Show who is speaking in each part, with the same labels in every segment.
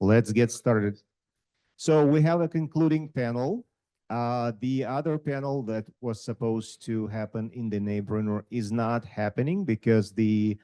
Speaker 1: Let's get started. So we have a concluding panel. The other panel that was supposed to happen in the neighboring room is not happening because the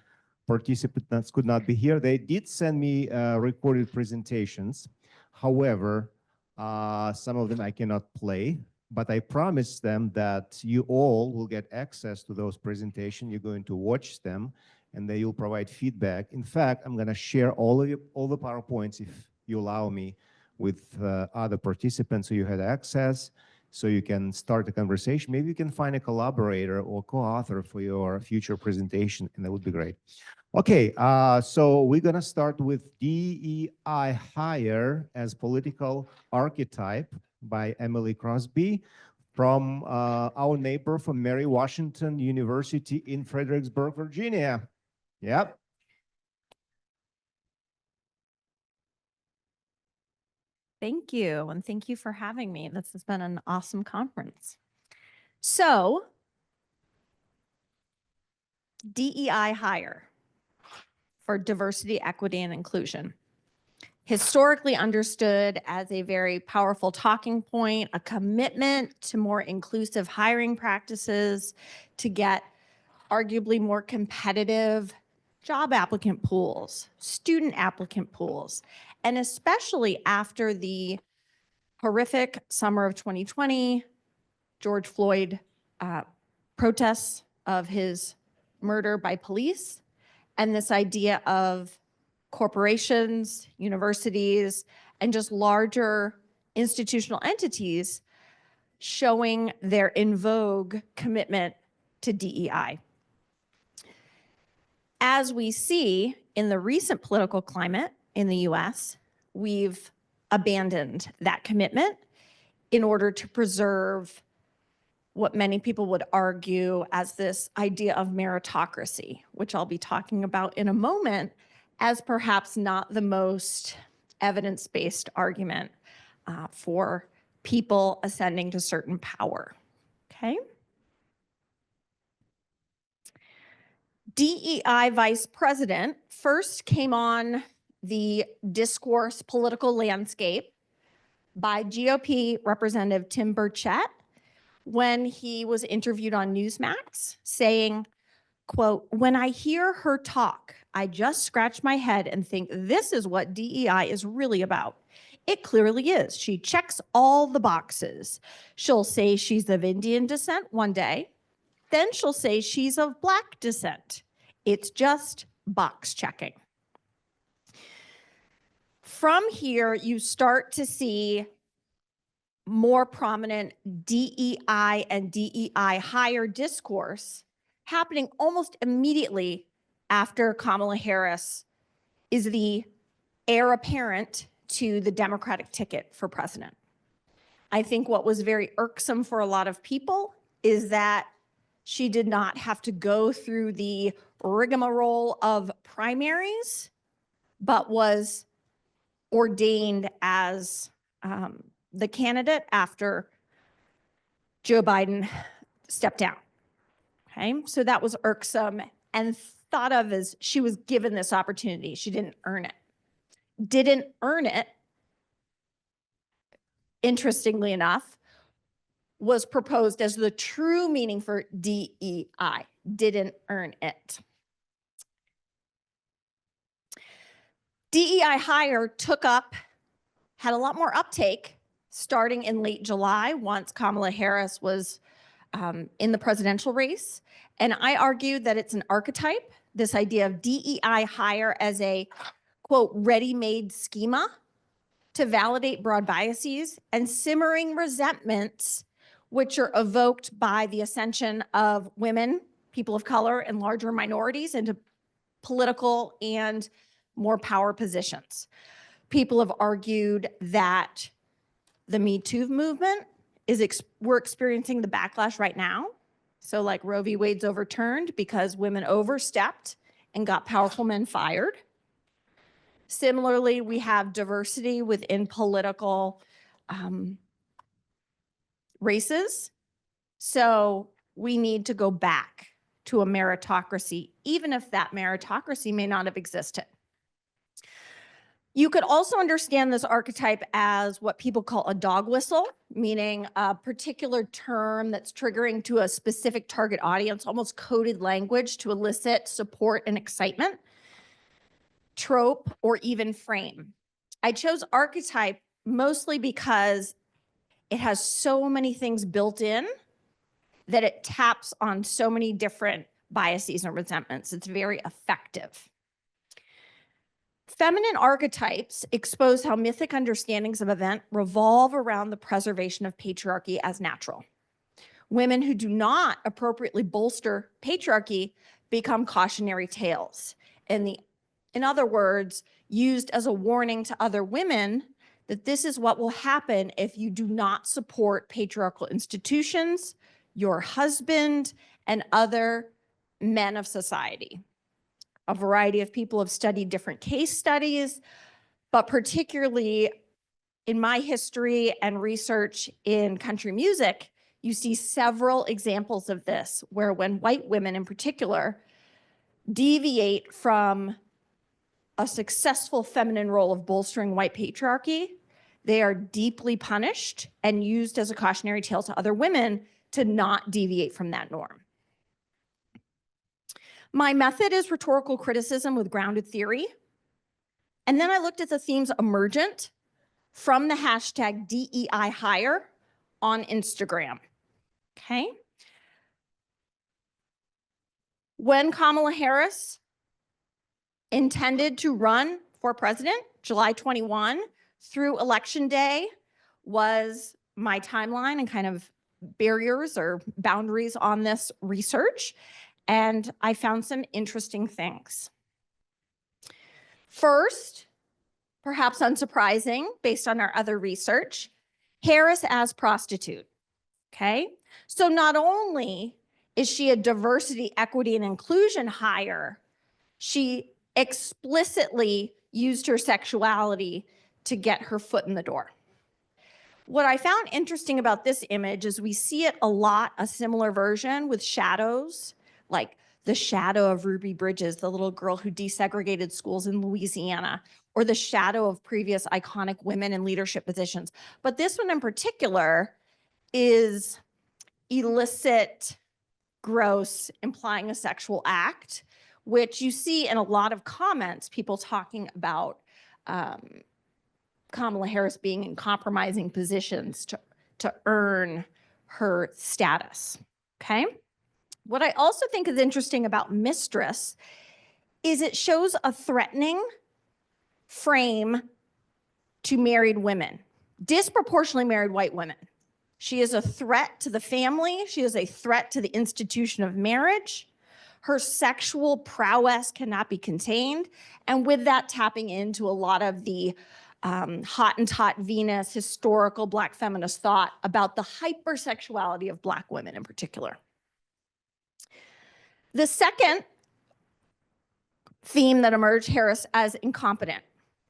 Speaker 1: participants could not be here. They did send me recorded presentations. However, some of them I cannot play, but I promised them that you all will get access to those presentations. You're going to watch them and they will provide feedback. In fact, I'm going to share all the PowerPoints, if you allow me, with other participants so you had access, so you can start a conversation. Maybe you can find a collaborator or co-author for your future presentation, and that would be great. Okay, so we're gonna start with DEI Hire as Political Archetype by Emily Crosby from our neighbor from Mary Washington University in Fredericksburg, Virginia. Yep.
Speaker 2: Thank you, and thank you for having me. This has been an awesome conference. So, DEI Hire for diversity, equity, and inclusion. Historically understood as a very powerful talking point, a commitment to more inclusive hiring practices to get arguably more competitive job applicant pools, student applicant pools, and especially after the horrific summer of 2020, George Floyd protests of his murder by police, and this idea of corporations, universities, and just larger institutional entities showing their in vogue commitment to DEI. As we see in the recent political climate in the US, we've abandoned that commitment in order to preserve what many people would argue as this idea of meritocracy, which I'll be talking about in a moment, as perhaps not the most evidence-based argument for people ascending to certain power, okay? DEI vice president first came on the discourse political landscape by GOP Representative Tim Burchett when he was interviewed on Newsmax saying, quote, "When I hear her talk, I just scratch my head and think this is what DEI is really about. It clearly is. She checks all the boxes. She'll say she's of Indian descent one day. Then she'll say she's of Black descent. It's just box checking." From here, you start to see more prominent DEI and DEI hire discourse happening almost immediately after Kamala Harris is the heir apparent to the Democratic ticket for president. I think what was very irksome for a lot of people is that she did not have to go through the rigmarole of primaries, but was ordained as the candidate after Joe Biden stepped down. Okay, so that was irksome and thought of as she was given this opportunity. She didn't earn it. Didn't earn it, interestingly enough, was proposed as the true meaning for DEI. Didn't earn it. DEI hire had a lot more uptake starting in late July once Kamala Harris was in the presidential race. And I argued that it's an archetype, this idea of DEI hire as a, quote, ready-made schema to validate broad biases and simmering resentments which are evoked by the ascension of women, people of color, and larger minorities into political and more power positions. People have argued that the Me Too movement we're experiencing the backlash right now. So like Roe v. Wade's overturned because women overstepped and got powerful men fired. Similarly, we have diversity within political races. So we need to go back to a meritocracy, even if that meritocracy may not have existed. You could also understand this archetype as what people call a dog whistle, meaning a particular term that's triggering to a specific target audience, almost coded language to elicit support and excitement, trope, or even frame. I chose archetype mostly because it has so many things built in that it taps on so many different biases and resentments. It's very effective. Feminine archetypes expose how mythic understandings of event revolve around the preservation of patriarchy as natural. Women who do not appropriately bolster patriarchy become cautionary tales. In other words, used as a warning to other women that this is what will happen if you do not support patriarchal institutions, your husband, and other men of society. A variety of people have studied different case studies, but particularly in my history and research in country music, you see several examples of this, where when white women in particular deviate from a successful feminine role of bolstering white patriarchy, they are deeply punished and used as a cautionary tale to other women to not deviate from that norm. My method is rhetorical criticism with grounded theory. And then I looked at the themes emergent from the hashtag DEI hire on Instagram. Okay. When Kamala Harris intended to run for president, July 21 through election day was my timeline and kind of barriers or boundaries on this research. And I found some interesting things. First, perhaps unsurprising based on our other research, Harris as prostitute, okay? So not only is she a diversity, equity, and inclusion hire, she explicitly used her sexuality to get her foot in the door. What I found interesting about this image is we see it a lot, a similar version with shadows, like the shadow of Ruby Bridges, the little girl who desegregated schools in Louisiana, or the shadow of previous iconic women in leadership positions. But this one in particular is illicit, gross, implying a sexual act, which you see in a lot of comments, people talking about Kamala Harris being in compromising positions to earn her status, okay? What I also think is interesting about Mistress is it shows a threatening frame to married women, disproportionately married white women. She is a threat to the family. She is a threat to the institution of marriage. Her sexual prowess cannot be contained. And with that, tapping into a lot of the Hottentot Venus, historical Black feminist thought about the hypersexuality of Black women in particular. The second theme that emerged, Harris as incompetent,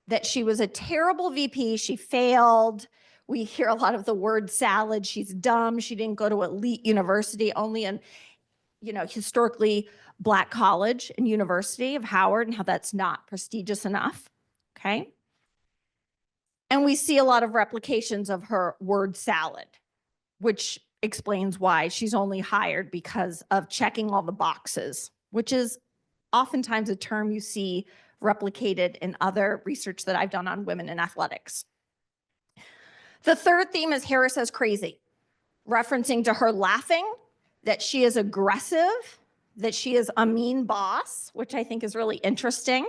Speaker 2: that she was a terrible VP, she failed. We hear a lot of the word salad, she's dumb, she didn't go to elite university, only in, historically Black college and University of Howard, and how that's not prestigious enough, okay? And we see a lot of replications of her word salad, which explains why she's only hired because of checking all the boxes, which is oftentimes a term you see replicated in other research that I've done on women in athletics. The third theme is Harris as crazy, referencing to her laughing, that she is aggressive, that she is a mean boss, which I think is really interesting,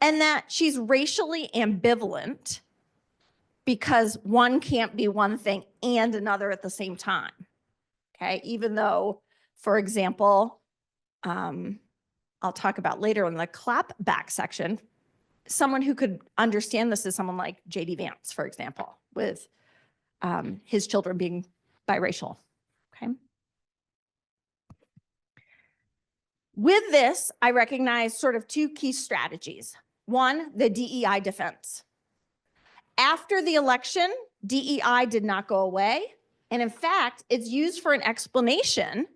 Speaker 2: and that she's racially ambivalent because one can't be one thing and another at the same time, okay? Even though, for example, I'll talk about later in the clapback section, someone who could understand this is someone like J.D. Vance, for example, with his children being biracial, okay? With this, I recognize sort of two key strategies. One, the DEI defense. After the election, DEI did not go away. And in fact, it's used for an explanation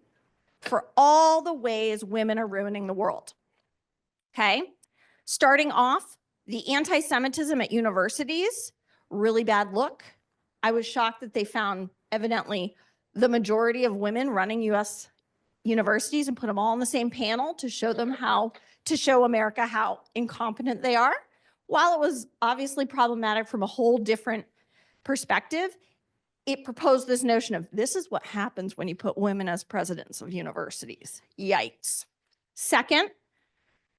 Speaker 2: for all the ways women are ruining the world. Okay? Starting off The anti-Semitism at universities, really bad look. I was shocked that they found evidently the majority of women running US universities and put them all on the same panel to show them to show America how incompetent they are. While it was obviously problematic from a whole different perspective, it proposed this notion of this is what happens when you put women as presidents of universities. Yikes. Second,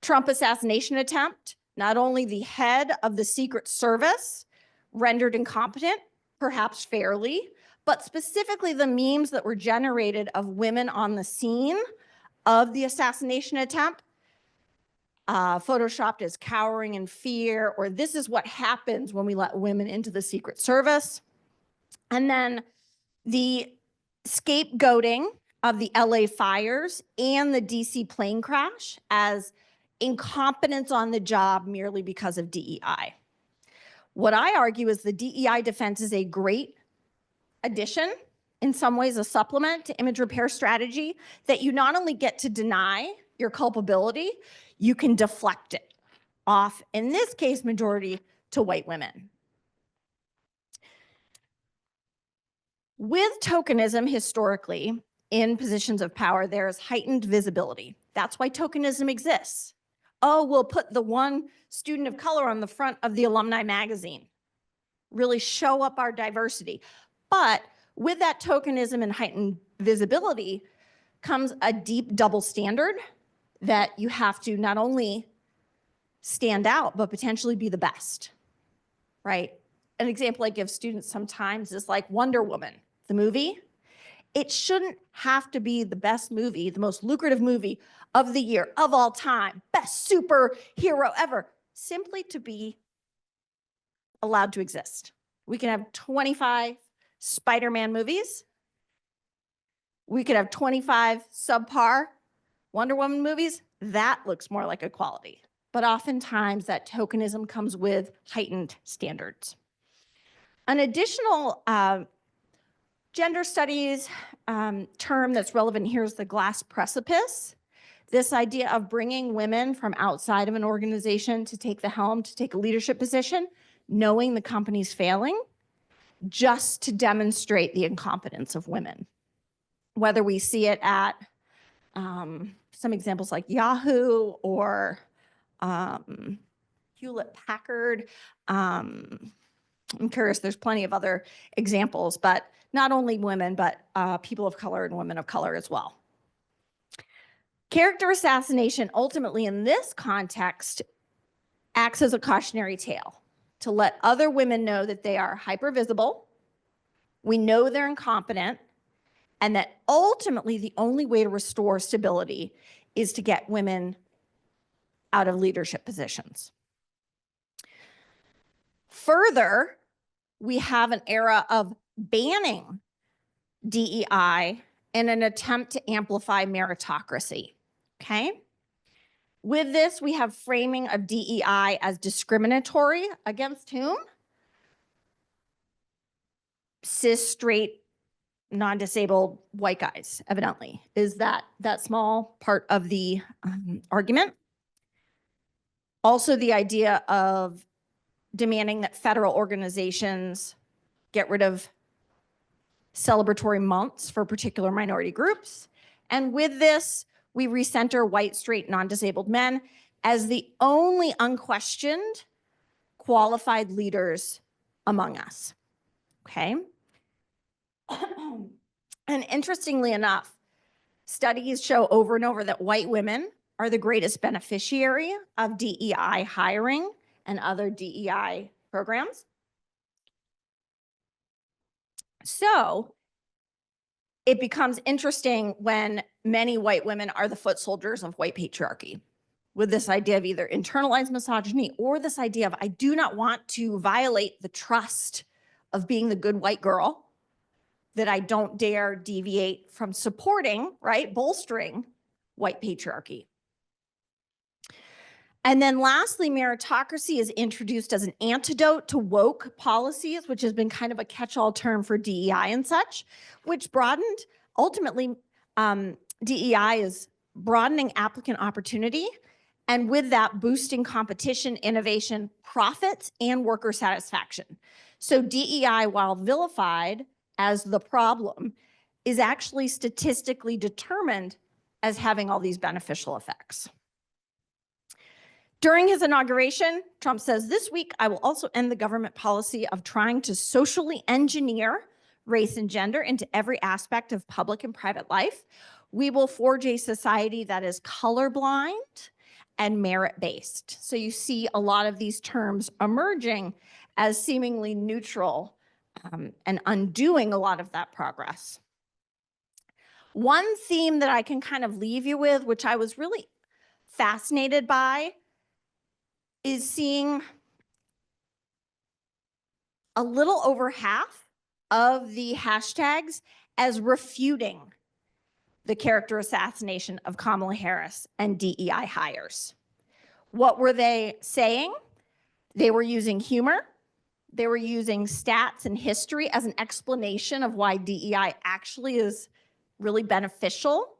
Speaker 2: Trump assassination attempt. Not only the head of the Secret Service rendered incompetent, perhaps fairly, but specifically the memes that were generated of women on the scene of the assassination attempt, photoshopped as cowering in fear, or this is what happens when we let women into the Secret Service. And then the scapegoating of the LA fires and the DC plane crash as incompetence on the job merely because of DEI. What I argue is the DEI defense is a great addition, in some ways a supplement to image repair strategy, that you not only get to deny your culpability, you can deflect it off, in this case, majority to white women. With tokenism historically in positions of power, there is heightened visibility. That's why tokenism exists. Oh, we'll put the one student of color on the front of the alumni magazine, really show up our diversity. But with that tokenism and heightened visibility comes a deep double standard that you have to not only stand out, but potentially be the best, right? An example I give students sometimes is like Wonder Woman, the movie. It shouldn't have to be the best movie, the most lucrative movie of the year, of all time, best superhero ever, simply to be allowed to exist. We can have 25 Spider-Man movies. We could have 25 subpar Wonder Woman movies. That looks more like equality. But oftentimes that tokenism comes with heightened standards. An additional gender studies term that's relevant here is the glass precipice. This idea of bringing women from outside of an organization to take the helm, to take a leadership position, knowing the company's failing, just to demonstrate the incompetence of women. Whether we see it at some examples like Yahoo or Hewlett-Packard. I'm curious, there's plenty of other examples, but not only women, but people of color and women of color as well. Character assassination ultimately in this context acts as a cautionary tale to let other women know that they are hypervisible, we know they're incompetent, and that ultimately the only way to restore stability is to get women out of leadership positions. Further, we have an era of banning DEI in an attempt to amplify meritocracy, okay? With this, we have framing of DEI as discriminatory against whom? Cis, straight, non-disabled white guys, evidently, is that small part of the argument. Also, the idea of demanding that federal organizations get rid of celebratory months for particular minority groups. And with this, we recenter white, straight, non-disabled men as the only unquestioned qualified leaders among us, okay? And interestingly enough, studies show over and over that white women are the greatest beneficiary of DEI hiring and other DEI programs. So it becomes interesting when many white women are the foot soldiers of white patriarchy, with this idea of either internalized misogyny or this idea of I do not want to violate the trust of being the good white girl, that I don't dare deviate from supporting, right, bolstering white patriarchy. And then lastly, meritocracy is introduced as an antidote to woke policies, which has been kind of a catch-all term for DEI and such, which broadened, ultimately, DEI is broadening applicant opportunity And with that, boosting competition, innovation, profits, and worker satisfaction. So DEI, while vilified as the problem, is actually statistically determined as having all these beneficial effects. During his inauguration, Trump says, "This week, I will also end the government policy of trying to socially engineer race and gender into every aspect of public and private life. We will forge a society that is colorblind and merit-based." So you see a lot of these terms emerging as seemingly neutral and undoing a lot of that progress. One theme that I can kind of leave you with, which I was really fascinated by, is seeing a little over half of the hashtags as refuting the character assassination of Kamala Harris and DEI hires. What were they saying? They were using humor. They were using stats and history as an explanation of why DEI actually is really beneficial.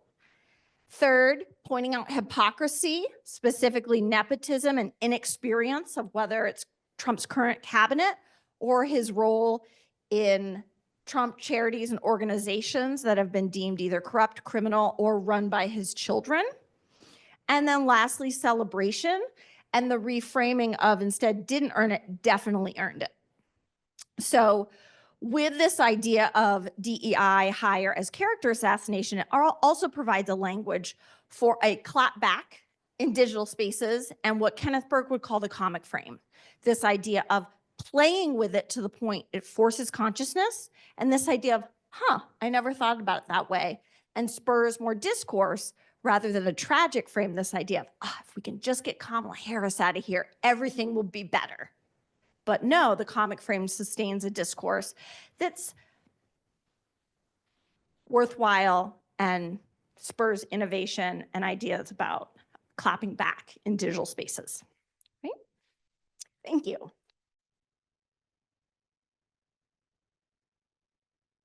Speaker 2: Third, pointing out hypocrisy, specifically nepotism and inexperience of whether it's Trump's current cabinet or his role in Trump charities and organizations that have been deemed either corrupt, criminal, or run by his children. And then lastly, celebration and the reframing of instead didn't earn it, definitely earned it. So with this idea of DEI hire as character assassination, it also provides a language for a clap back in digital spaces and what Kenneth Burke would call the comic frame. This idea of playing with it to the point it forces consciousness, and this idea of, I never thought about it that way, and spurs more discourse rather than a tragic frame, this idea of, if we can just get Kamala Harris out of here, everything will be better. But no, the comic frame sustains a discourse that's worthwhile and spurs innovation and ideas about clapping back in digital spaces. Right? Thank you.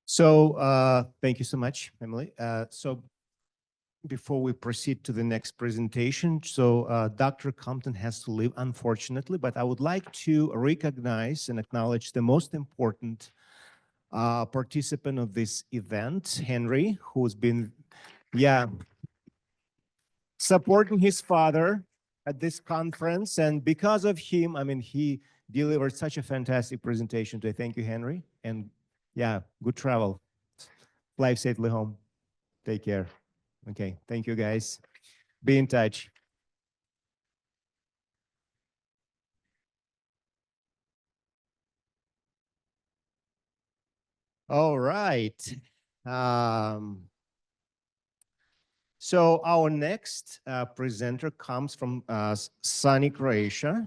Speaker 1: So thank you so much, Emily. So before we proceed to the next presentation, so Dr. Compton has to leave, unfortunately, but I would like to recognize and acknowledge the most important participant of this event, Henry, who's been, supporting his father at this conference. And because of him, I mean, he delivered such a fantastic presentation today. Thank you, Henry. And good travel. Fly safely home. Take care. Okay, thank you, guys. Be in touch. All right. So our next presenter comes from sunny Croatia.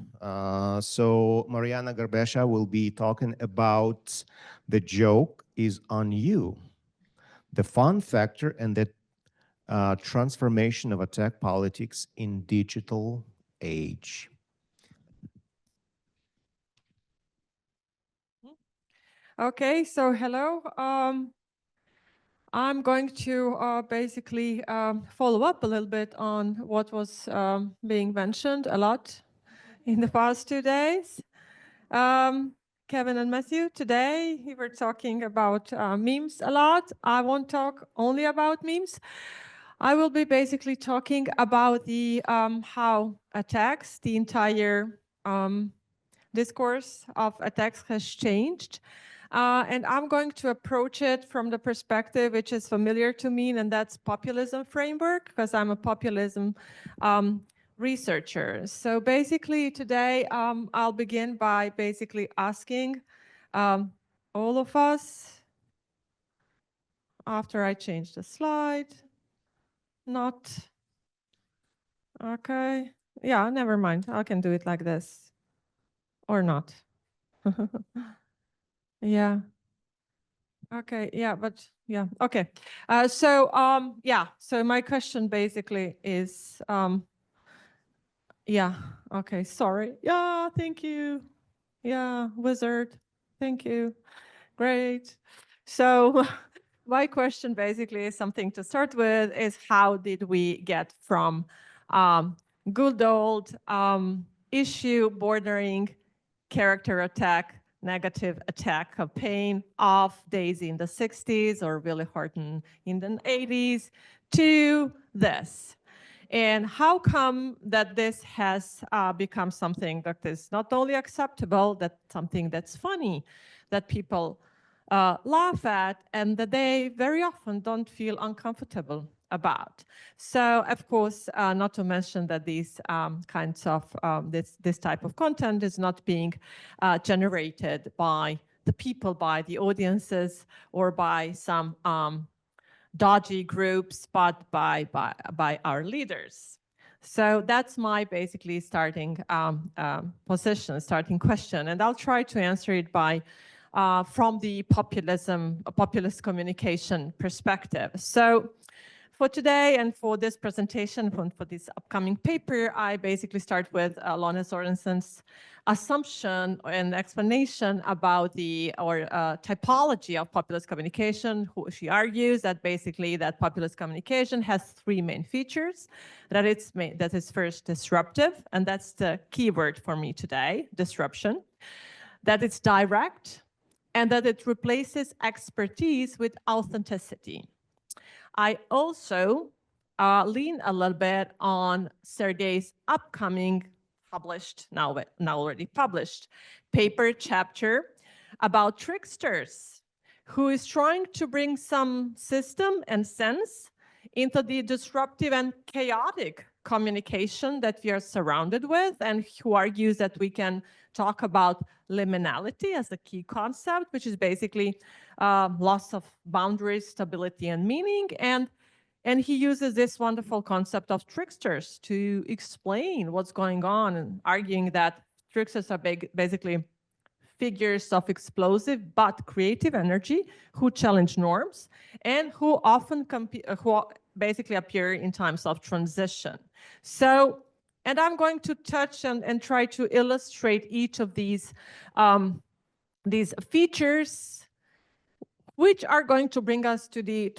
Speaker 1: So Marijana Grbeša will be talking about "The Joke is on You," the fun factor and the transformation of attack politics in digital age.
Speaker 3: Okay, so hello. I'm going to basically follow up a little bit on what was being mentioned a lot in the past 2 days. Kevin and Matthew, today we were talking about memes a lot. I won't talk only about memes. I will be basically talking about the how attacks, the entire discourse of attacks has changed. And I'm going to approach it from the perspective which is familiar to me, and that's populism framework, because I'm a populism researcher. So basically today, I'll begin by basically asking all of us, after I change the slide, okay. Yeah, never mind. I can do it like this or not. Yeah. Okay, yeah, but yeah, okay. So my question basically is, okay, sorry. Yeah, thank you. Yeah, wizard, thank you. Great. So my question basically is something to start with is how did we get from good old issue bordering character attack, negative attack campaign of Daisy in the 60s or Willie Horton in the 80s to this. And how come that this has become something that is not only acceptable, that something that's funny, that people laugh at, and that they very often don't feel uncomfortable about. So, of course, not to mention that these kinds of, this type of content is not being generated by the people, by the audiences, or by some dodgy groups, but by our leaders. So that's my basically starting position, starting question, and I'll try to answer it by from the populist communication perspective. So for today and for this presentation, for this upcoming paper, I basically start with Lone Sorensen's assumption and explanation about the typology of populist communication. She argues that basically that populist communication has three main features. That is first disruptive, and that's the key word for me today, disruption. That it's direct, and that it replaces expertise with authenticity. I also lean a little bit on Sergei's upcoming published, now already published, paper chapter about tricksters, who is trying to bring some system and sense into the disruptive and chaotic communication that we are surrounded with, and who argues that we can talk about liminality as a key concept, which is basically loss of boundaries, stability, and meaning. And he uses this wonderful concept of tricksters to explain what's going on, and arguing that tricksters are basically figures of explosive but creative energy who challenge norms and who often basically appear in times of transition. So, and I'm going to touch and try to illustrate each of these features, which are going to bring us to the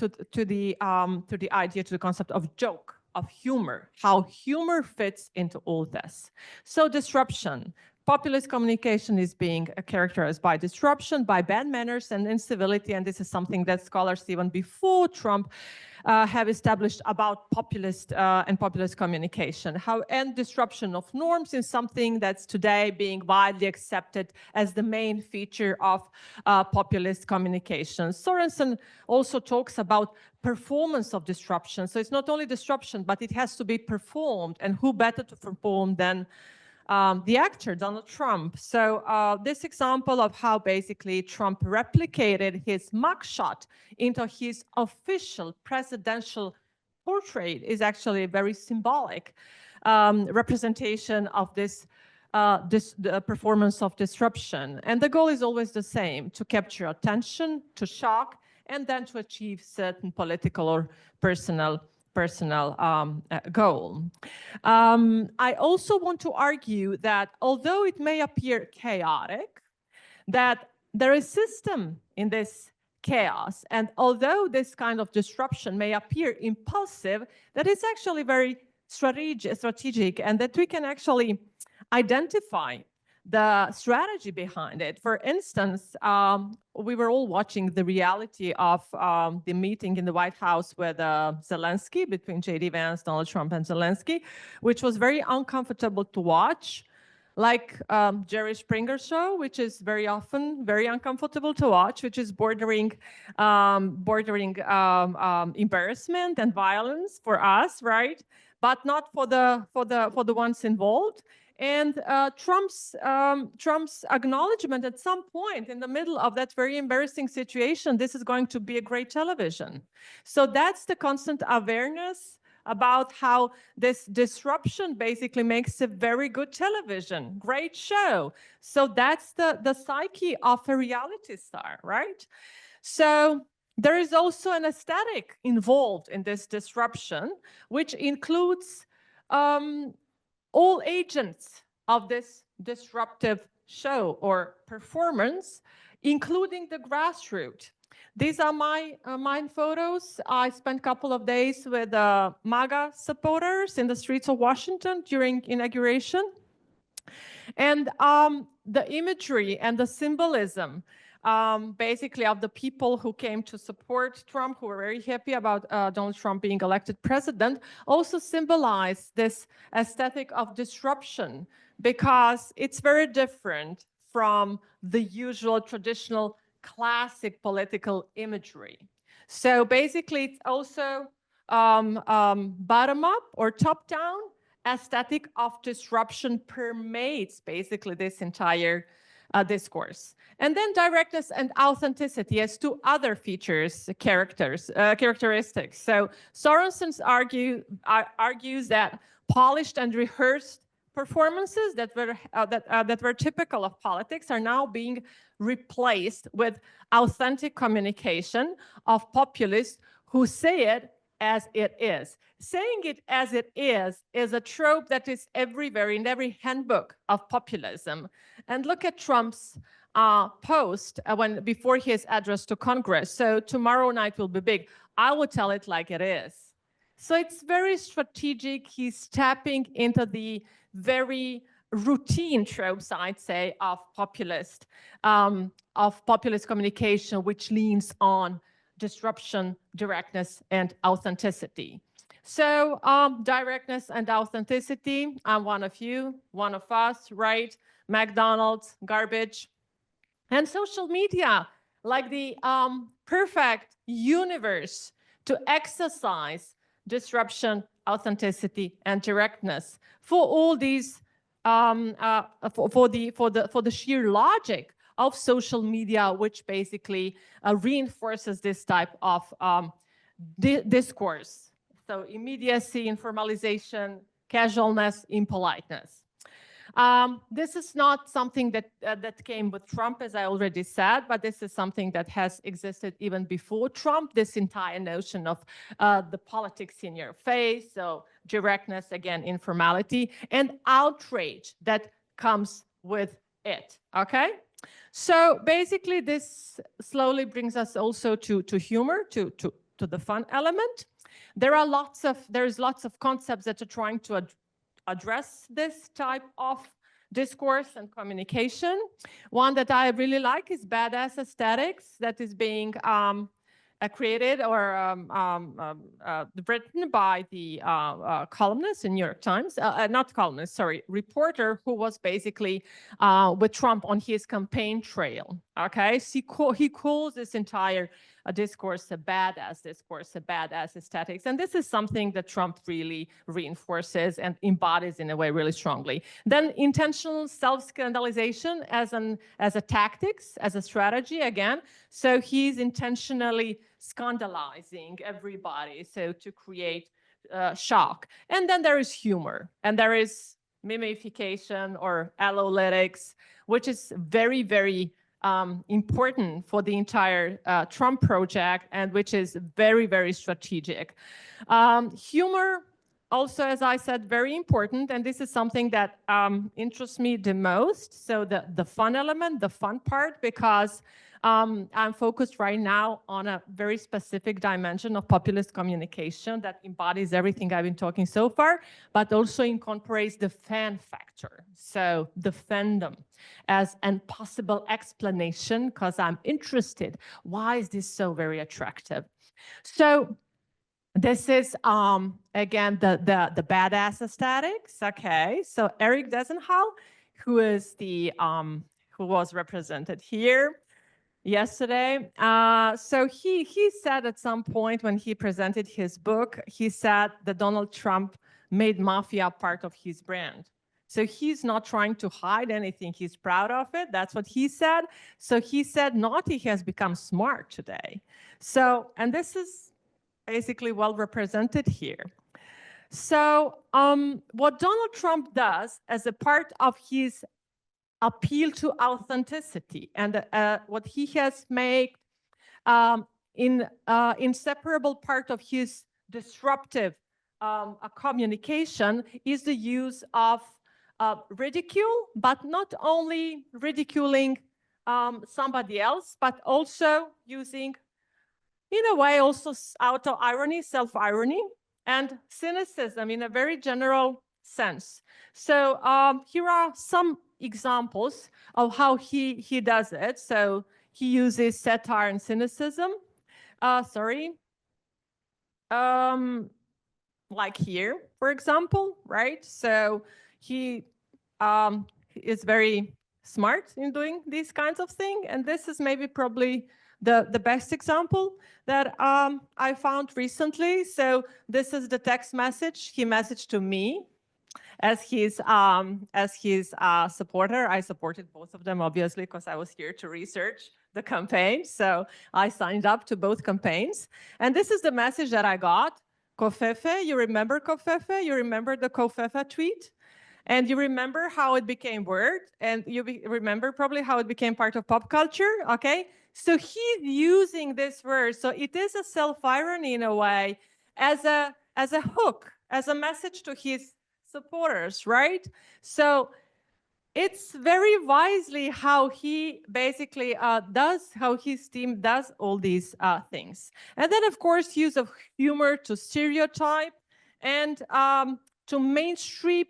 Speaker 3: idea, to the concept of joke, of humor, how humor fits into all this. So disruption. Populist communication is being characterized by disruption, by bad manners and incivility, and this is something that scholars even before Trump have established about populist and populist communication. And disruption of norms is something that's today being widely accepted as the main feature of populist communication. Sorensen also talks about performance of disruption. So it's not only disruption, but it has to be performed, and who better to perform than the actor, Donald Trump. So this example of how basically Trump replicated his mugshot into his official presidential portrait is actually a very symbolic representation of this the performance of disruption. And the goal is always the same: to capture attention, to shock, and then to achieve certain political or personal goal. I also want to argue that although it may appear chaotic, that there is system in this chaos, and although this kind of disruption may appear impulsive, that is actually very strategic, and that we can actually identify the strategy behind it. For instance, we were all watching the reality of the meeting in the White House with Zelensky, between J.D. Vance, Donald Trump, and Zelensky, which was very uncomfortable to watch, like Jerry Springer show, which is very often very uncomfortable to watch, which is bordering embarrassment and violence for us, right? But not for the ones involved. And Trump's acknowledgement at some point in the middle of that very embarrassing situation, this is going to be a great television. So that's the constant awareness about how this disruption basically makes a very good television, great show. So that's the psyche of a reality star, right? So there is also an aesthetic involved in this disruption, which includes all agents of this disruptive show or performance, including the grassroots. These are my mine photos. I spent a couple of days with MAGA supporters in the streets of Washington during inauguration. And the imagery and the symbolism, basically, of the people who came to support Trump, who were very happy about Donald Trump being elected president, also symbolize this aesthetic of disruption, because it's very different from the usual traditional classic political imagery. So basically, it's also bottom-up or top-down aesthetic of disruption permeates basically this entire discourse. And then directness and authenticity as two other features, characteristics. So Sorensen argues that polished and rehearsed performances that were typical of politics are now being replaced with authentic communication of populists who say it as it is. Saying it as it is a trope that is everywhere in every handbook of populism. And look at Trump's post before his address to Congress. So tomorrow night will be big. I will tell it like it is. So it's very strategic. He's tapping into the very routine tropes, I'd say, of populist communication, which leans on disruption, directness, and authenticity. So directness and authenticity, I'm one of you, one of us, right? McDonald's, garbage. And social media, like the perfect universe to exercise disruption, authenticity, and directness for all these, for the sheer logic of social media, which basically reinforces this type of discourse. So immediacy, informalization, casualness, impoliteness. This is not something that came with Trump, as I already said, but this is something that has existed even before Trump, this entire notion of the politics in your face, so directness, again, informality, and outrage that comes with it, okay? So basically, this slowly brings us also to humor, to the fun element. There's lots of concepts that are trying to address this type of discourse and communication. One that I really like is badass aesthetics, that is being created or written by the columnist in New York Times, not columnist, sorry, reporter who was basically with Trump on his campaign trail, okay? So he calls this entire discourse a badass discourse, a badass aesthetics. And this is something that Trump really reinforces and embodies in a way really strongly. Then intentional self-scandalization as a tactics, as a strategy, again. So he's intentionally scandalizing everybody, so to create shock. And then there is humor, and there is mimification or allolytics, which is very, very important for the entire Trump project, and which is very, very strategic. Humor, also, as I said, very important, and this is something that interests me the most. So the fun element, the fun part, because I'm focused right now on a very specific dimension of populist communication that embodies everything I've been talking so far, but also incorporates the fan factor. So the fandom as a possible explanation, because I'm interested. Why is this so very attractive? So this is, again, the badass aesthetics. Okay, so Eric Desenhall, who is who was represented here yesterday. So he said at some point when he presented his book, he said that Donald Trump made mafia part of his brand. So he's not trying to hide anything. He's proud of it. That's what he said. So he said naughty has become smart today. So, and this is basically well represented here. So what Donald Trump does as a part of his appeal to authenticity and what he has made inseparable part of his disruptive communication is the use of ridicule, but not only ridiculing somebody else, but also using in a way also auto-irony, self-irony, and cynicism in a very general sense. So here are some examples of how he does it. So he uses satire and cynicism. Like here, for example, right? So he is very smart in doing these kinds of things. And this is maybe probably the best example that I found recently. So this is the text message he messaged to me as his supporter. I supported both of them, obviously, because I was here to research the campaign. So I signed up to both campaigns. And this is the message that I got. Covfefe, you remember Covfefe? You remember the Covfefe tweet? And you remember how it became word? And you remember probably how it became part of pop culture, okay? So he's using this word. So it is a self-irony in a way, as a hook, as a message to his supporters, right? So it's very wisely how he basically how his team does all these things. And then, of course, use of humor to stereotype and to mainstream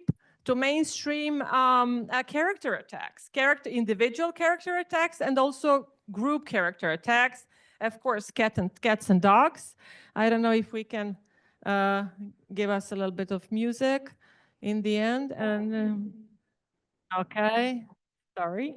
Speaker 3: character attacks, individual character attacks, and also group character attacks. Of course, cats and dogs. I don't know if we can give us a little bit of music in the end. And okay, sorry.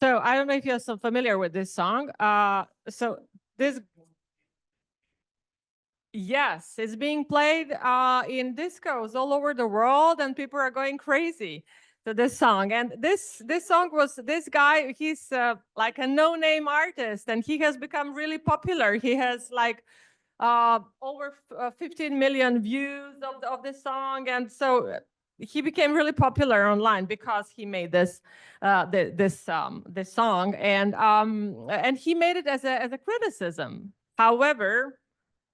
Speaker 3: So I don't know if you're so familiar with this song. So this, yes, it's being played in discos all over the world, and people are going crazy to this song. And this song was this guy. He's like a no-name artist, and he has become really popular. He has like over 15 million views of this song, and so he became really popular online because he made this song, and he made it as a criticism. However,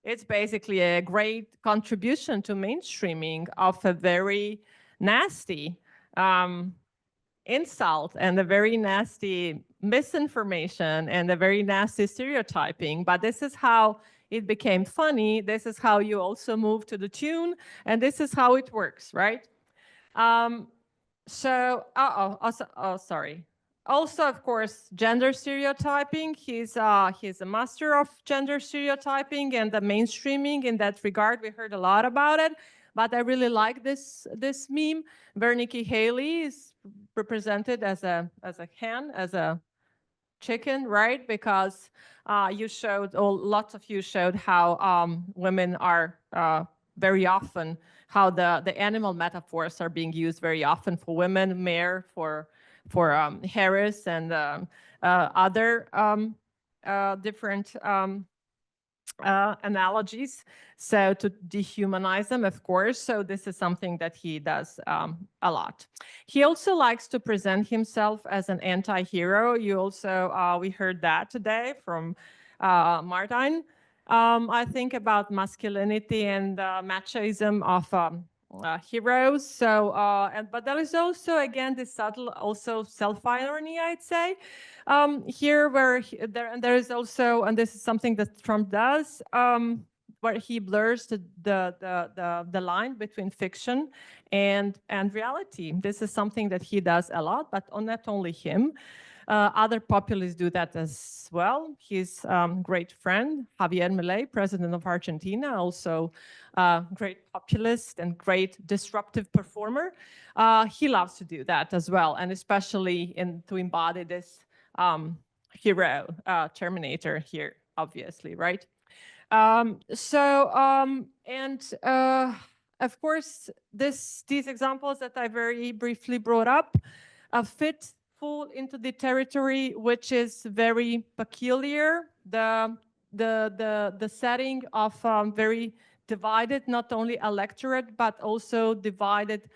Speaker 3: it's basically a great contribution to mainstreaming of a very nasty insult and a very nasty misinformation and a very nasty stereotyping. But this is how it became funny. This is how you also move to the tune, and this is how it works, right? Sorry. Also, of course, gender stereotyping. He's a master of gender stereotyping and the mainstreaming in that regard. We heard a lot about it, but I really like this meme where Nikki Haley is represented as a hen, as a chicken, right? Because lots of you showed how women are very often, how the animal metaphors are being used very often for women, mare for Harris and other different analogies, so to dehumanize them, of course. So this is something that he does a lot. He also likes to present himself as an anti-hero. You also, we heard that today from Martin. I think about masculinity and machoism of heroes. So, but there is also, again, this subtle also self-irony, I'd say, here where there is also, and this is something that Trump does, where he blurs the line between fiction and reality. This is something that he does a lot, but not only him. Other populists do that as well. His great friend, Javier Milei, president of Argentina, also great populist and great disruptive performer. He loves to do that as well, and especially to embody this hero, Terminator here, obviously, right? Of course, these examples that I very briefly brought up fall into the territory which is very peculiar, the setting of very divided, not only electorate, but also divided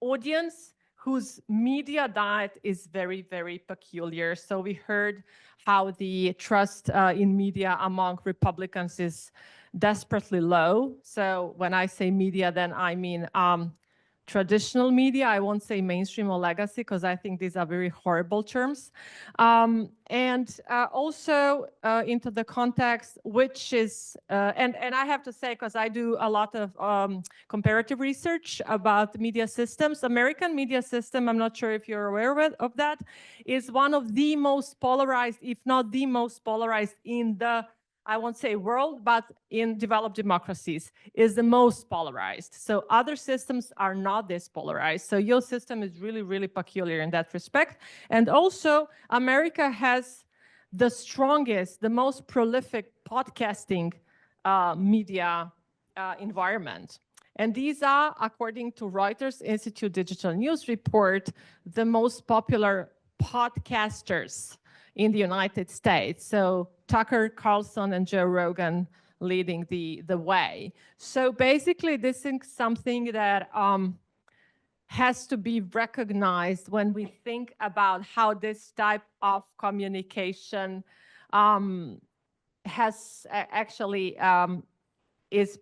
Speaker 3: audience whose media diet is very, very peculiar. So we heard how the trust in media among Republicans is desperately low. So when I say media, then I mean traditional media. I won't say mainstream or legacy, because I think these are very horrible terms. Also into the context, which is, and I have to say, because I do a lot of comparative research about media systems, American media system, I'm not sure if you're aware of that, is one of the most polarized, if not the most polarized in the, I won't say world, but in developed democracies, is the most polarized. So other systems are not this polarized. So your system is really, really peculiar in that respect. And also, America has the strongest, the most prolific podcasting media environment. And these are, according to Reuters Institute Digital News Report, the most popular podcasters in the United States. So Tucker Carlson and Joe Rogan leading the way. So basically, this is something that has to be recognized when we think about how this type of communication has actually is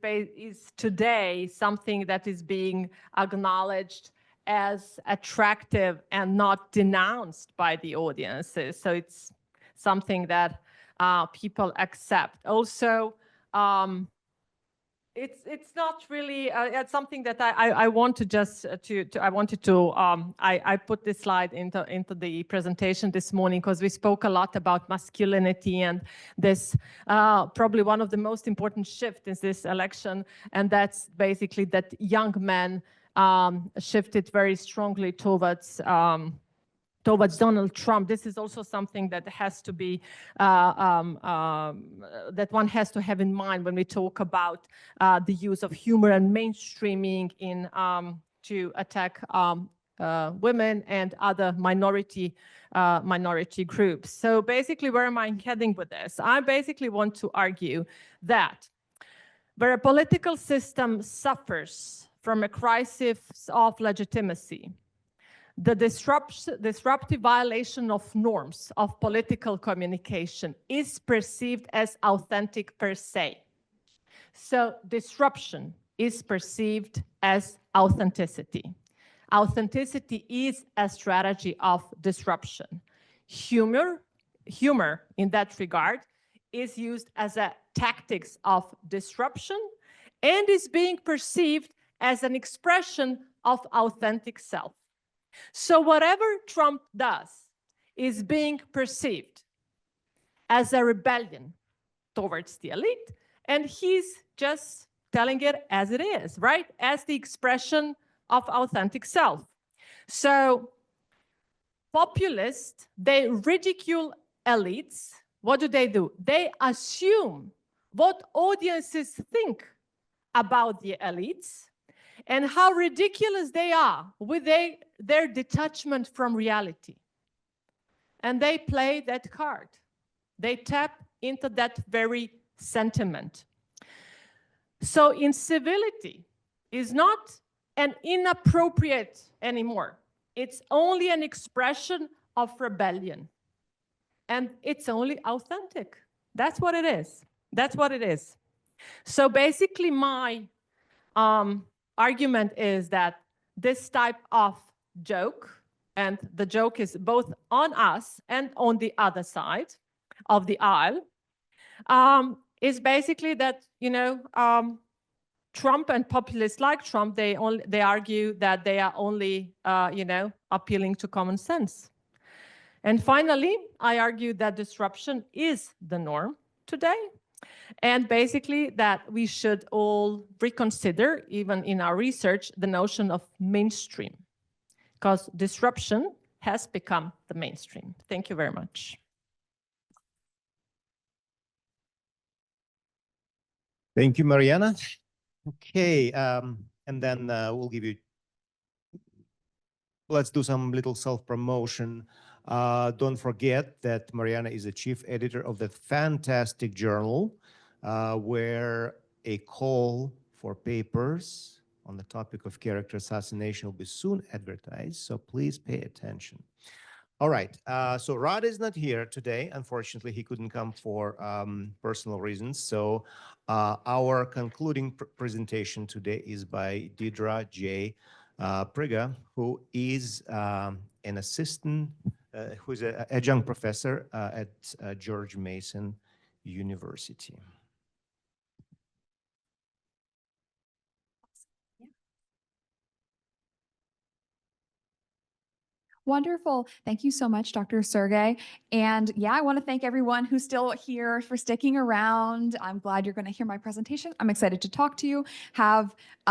Speaker 3: today something that is being acknowledged as attractive and not denounced by the audiences. So it's something that people accept. Also, it's not really it's something that I want to just I put this slide into the presentation this morning because we spoke a lot about masculinity, and this probably one of the most important shifts in this election, and that's basically that young men shifted very strongly towards Donald Trump. This is also something that has to be that one has to have in mind when we talk about the use of humor and mainstreaming in to attack women and other minority groups. So basically, where am I heading with this? I basically want to argue that where a political system suffers from a crisis of legitimacy, the disruptive violation of norms of political communication is perceived as authentic per se. So disruption is perceived as authenticity. Authenticity is a strategy of disruption. Humor in that regard is used as a tactics of disruption and is being perceived as an expression of authentic self. So whatever Trump does is being perceived as a rebellion towards the elite, and he's just telling it as it is, right? As the expression of authentic self. So populists, they ridicule elites. What do? They assume what audiences think about the elites and how ridiculous they are with their detachment from reality. And they play that card. They tap into that very sentiment. So incivility is not an inappropriate anymore. It's only an expression of rebellion. And it's only authentic. That's what it is. That's what it is. So basically my argument is that this type of joke, and the joke is both on us and on the other side of the aisle, is basically that, you know, Trump and populists like Trump, they argue that they are only, you know, appealing to common sense. And finally, I argue that disruption is the norm today. And basically that we should all reconsider, even in our research, the notion of mainstream, because disruption has become the mainstream. Thank you very much.
Speaker 1: Thank you, Marijana. Okay, and then we'll give you, let's do some little self-promotion. Don't forget that Marijana is the chief editor of that fantastic journal, where a call for papers on the topic of character assassination will be soon advertised, so please pay attention. All right, so Rod is not here today. Unfortunately, he couldn't come for personal reasons. So our concluding presentation today is by Deirdre J. Prigge, who is an assistant, who's an adjunct professor at George Mason University.
Speaker 4: Wonderful. Thank you so much, Dr. Sergei. And yeah, I want to thank everyone who's still here for sticking around. I'm glad you're going to hear my presentation. I'm excited to talk to you.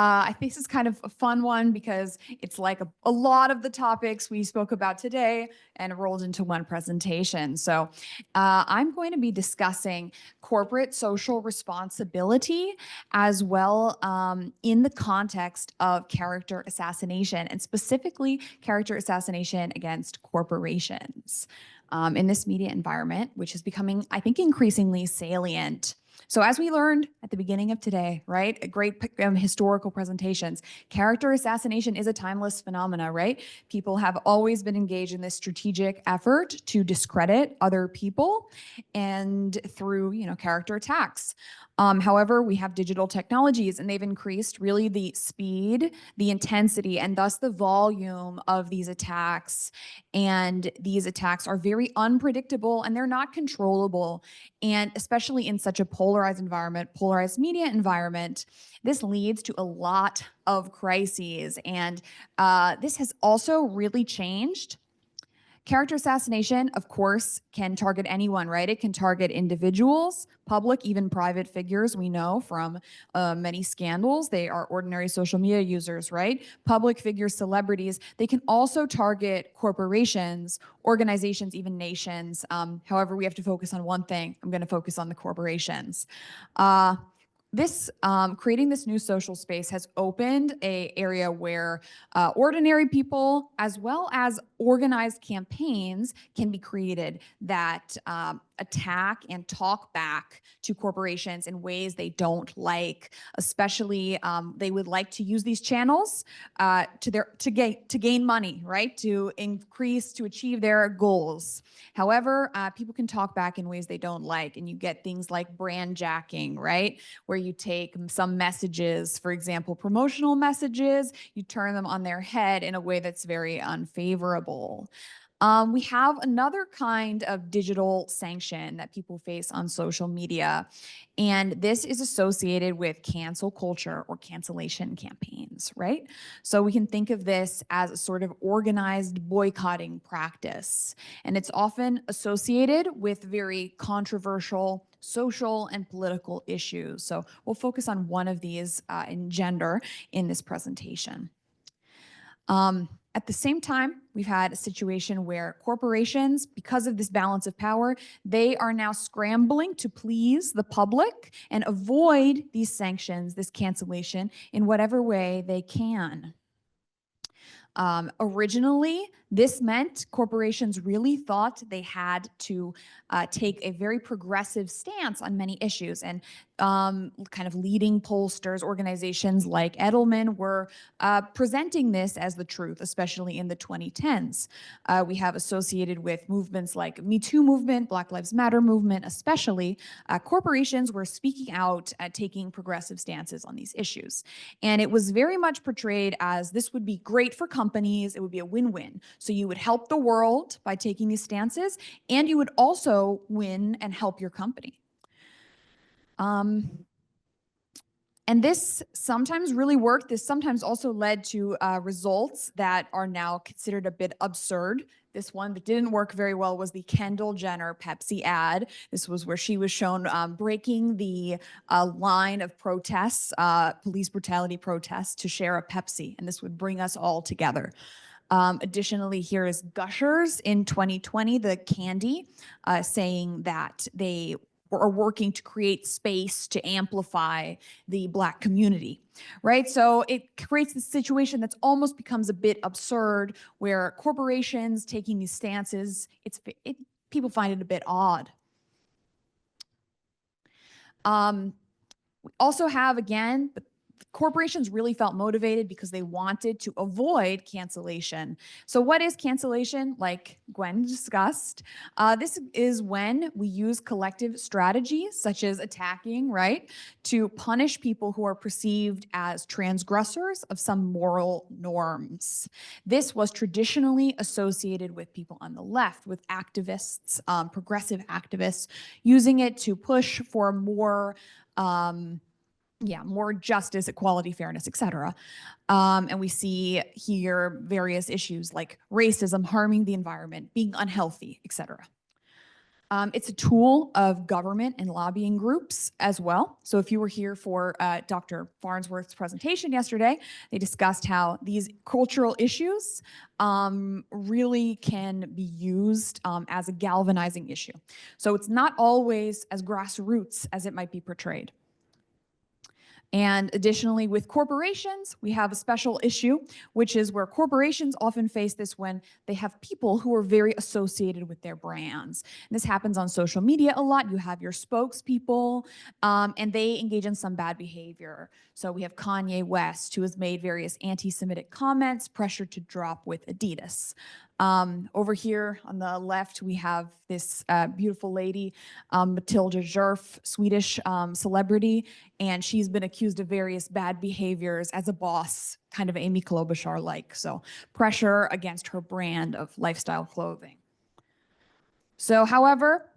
Speaker 4: I think this is kind of a fun one because it's like a lot of the topics we spoke about today and rolled into one presentation. So I'm going to be discussing corporate social responsibility as well in the context of character assassination, and specifically character assassination against corporations in this media environment, which is becoming, I think, increasingly salient. So as we learned at the beginning of today, right, a great historical presentations, character assassination is a timeless phenomena, right? People have always been engaged in this strategic effort to discredit other people and through, you know, character attacks. However, we have digital technologies and they've increased really the speed, the intensity, and thus the volume of these attacks. And these attacks are very unpredictable and they're not controllable. And especially in such a polarized environment, polarized media environment, this leads to a lot of crises. And this has also really changed. Character assassination, of course, can target anyone, right? It can target individuals, public, even private figures. We know from many scandals, they are ordinary social media users, right? Public figures, celebrities. They can also target corporations, organizations, even nations. However, we have to focus on one thing. I'm going to focus on the corporations. Creating this new social space has opened an area where ordinary people as well as organized campaigns can be created that attack and talk back to corporations in ways they don't like. Especially, they would like to use these channels to gain money, right? To achieve their goals. However, people can talk back in ways they don't like, and you get things like brand jacking, right? Where you take some messages, for example, promotional messages, you turn them on their head in a way that's very unfavorable. We have another kind of digital sanction that people face on social media, and this is associated with cancel culture or cancellation campaigns, right? So we can think of this as a sort of organized boycotting practice, and it's often associated with very controversial social and political issues. So we'll focus on one of these in gender in this presentation. At the same time, we've had a situation where corporations, because of this balance of power, they are now scrambling to please the public and avoid these sanctions, this cancellation, in whatever way they can. Originally, This meant corporations really thought they had to take a very progressive stance on many issues, and kind of leading pollsters, organizations like Edelman were presenting this as the truth, especially in the 2010s. We have associated with movements like Me Too movement, Black Lives Matter movement, especially, corporations were speaking out, taking progressive stances on these issues. And it was very much portrayed as this would be great for companies, it would be a win-win. So you would help the world by taking these stances, and you would also win and help your company. And this sometimes really worked. This sometimes also led to results that are now considered a bit absurd. This one that didn't work very well was the Kendall Jenner Pepsi ad. This was where she was shown breaking the line of protests, police brutality protests, to share a Pepsi, and this would bring us all together. Additionally, here is Gushers in 2020, the candy, saying that they are working to create space to amplify the Black community, right? So it creates this situation that's almost becomes a bit absurd, where corporations taking these stances, people find it a bit odd. We also have, again, the corporations really felt motivated because they wanted to avoid cancellation. So what is cancellation? Like Gwen discussed, this is when we use collective strategies such as attacking, right, to punish people who are perceived as transgressors of some moral norms. This was traditionally associated with people on the left, with activists, progressive activists, using it to push for more more justice, equality, fairness, etc. And we see here various issues like racism, harming the environment, being unhealthy, etc. It's a tool of government and lobbying groups as well. So if you were here for Dr. Farnsworth's presentation yesterday, they discussed how these cultural issues really can be used as a galvanizing issue. So it's not always as grassroots as it might be portrayed. And additionally, with corporations, we have a special issue, which is where corporations often face this when they have people who are very associated with their brands. And this happens on social media a lot. You have your spokespeople, and they engage in some bad behavior. So we have Kanye West, who has made various anti-Semitic comments, pressured to drop with Adidas. Over here on the left, we have this beautiful lady, Matilda Djerf, Swedish celebrity, and she's been accused of various bad behaviors as a boss, kind of Amy Klobuchar-like. So pressure against her brand of lifestyle clothing. So, however,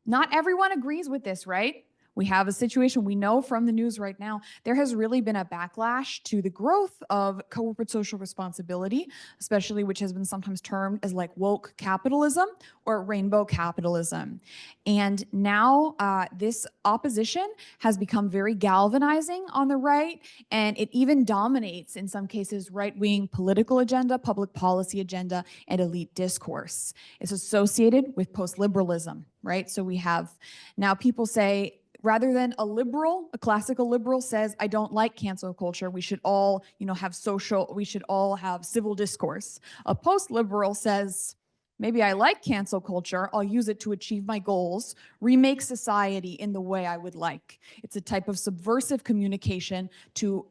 Speaker 4: not everyone agrees with this, right? We have a situation we know from the news right now. There has really been a backlash to the growth of corporate social responsibility, especially which has been sometimes termed as like woke capitalism or rainbow capitalism. And now this opposition has become very galvanizing on the right, and it even dominates, in some cases, right-wing political agenda, public policy agenda, and elite discourse. It's associated with post-liberalism, right? So we have now people say, rather than a liberal, a classical liberal says, I don't like cancel culture. We should all, we should all have civil discourse. A post-liberal says, maybe I like cancel culture. I'll use it to achieve my goals, remake society in the way I would like. It's a type of subversive communication to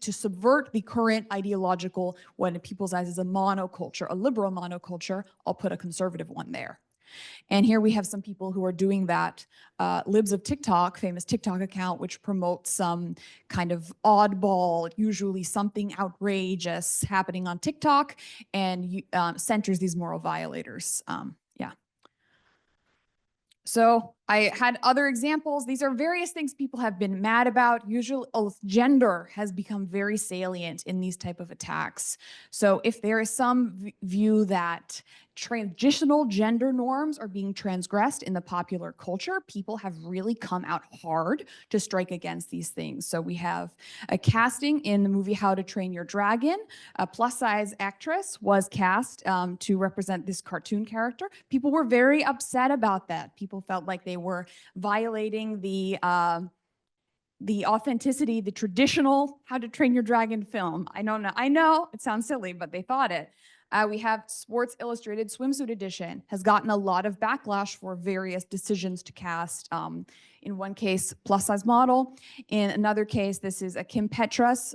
Speaker 4: subvert the current ideological, what in people's eyes is a monoculture, a liberal monoculture. I'll put a conservative one there. And here we have some people who are doing that. Libs of TikTok, famous TikTok account, which promotes some kind of oddball, usually something outrageous happening on TikTok, and centers these moral violators. So I had other examples. These are various things people have been mad about. Usually gender has become very salient in these type of attacks. So if there is some view that traditional gender norms are being transgressed in the popular culture, people have really come out hard to strike against these things. So we have a casting in the movie How to Train Your Dragon. A plus-size actress was cast to represent this cartoon character. People were very upset about that. People felt like they were violating the authenticity, the traditional How to Train Your Dragon film. I know it sounds silly, but they thought it. We have Sports Illustrated Swimsuit Edition has gotten a lot of backlash for various decisions to cast. In one case, plus size model. In another case, this is a Kim Petras.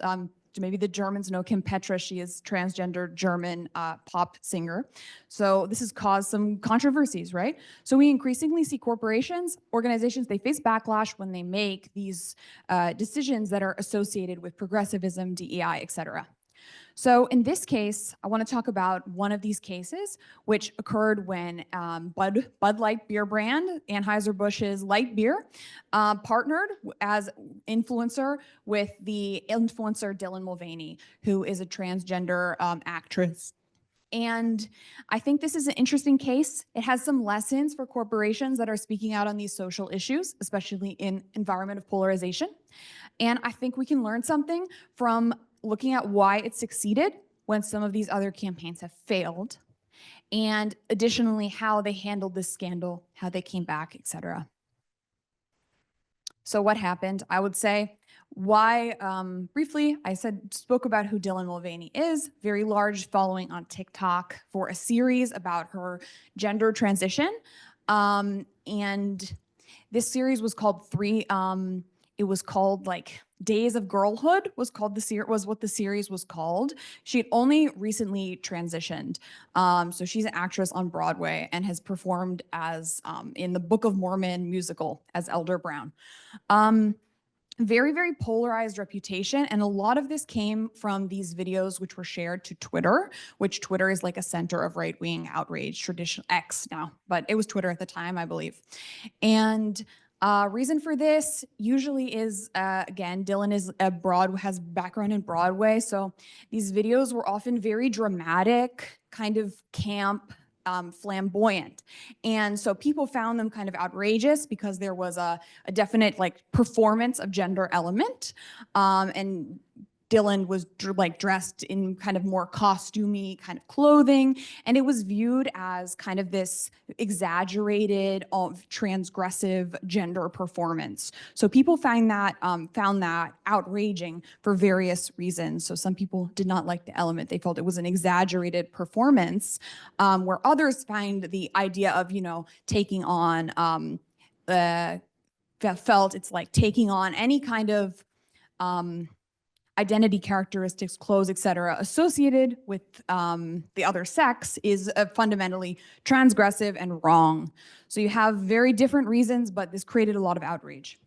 Speaker 4: Maybe the Germans know Kim Petras. She is transgender German pop singer. So this has caused some controversies, right? So we increasingly see corporations, organizations, they face backlash when they make these decisions that are associated with progressivism, DEI, et cetera. So in this case, I want to talk about one of these cases, which occurred when Bud Light beer brand, Anheuser-Busch's light beer, partnered as influencer with the influencer Dylan Mulvaney, who is a transgender actress. And I think this is an interesting case. It has some lessons for corporations that are speaking out on these social issues, especially in environment of polarization. And I think we can learn something from looking at why it succeeded when some of these other campaigns have failed, and additionally, how they handled this scandal, how they came back, etc. So what happened? I would say why, briefly, I spoke about who Dylan Mulvaney is, very large following on TikTok for a series about her gender transition. And this series was called it was called like Days of Girlhood was what the series was called. She had only recently transitioned. So she's an actress on Broadway and has performed as in the Book of Mormon musical as Elder Brown. Very, very polarized reputation. And a lot of this came from these videos which were shared to Twitter, which Twitter is like a center of right-wing outrage, traditional X now, but it was Twitter at the time, I believe. And reason for this usually is, again, Dylan has background in Broadway. So these videos were often very dramatic, kind of camp, flamboyant. And so people found them kind of outrageous because there was a definite like performance of gender element. And Dylan was dressed in kind of more costumey kind of clothing, and it was viewed as kind of this exaggerated, transgressive gender performance. So people found that outraging for various reasons. So some people did not like the element; they felt it was an exaggerated performance, where others find the idea of taking on felt it's like taking on any kind of identity characteristics, clothes, etc., associated with the other sex is fundamentally transgressive and wrong. So you have very different reasons, but this created a lot of outrage.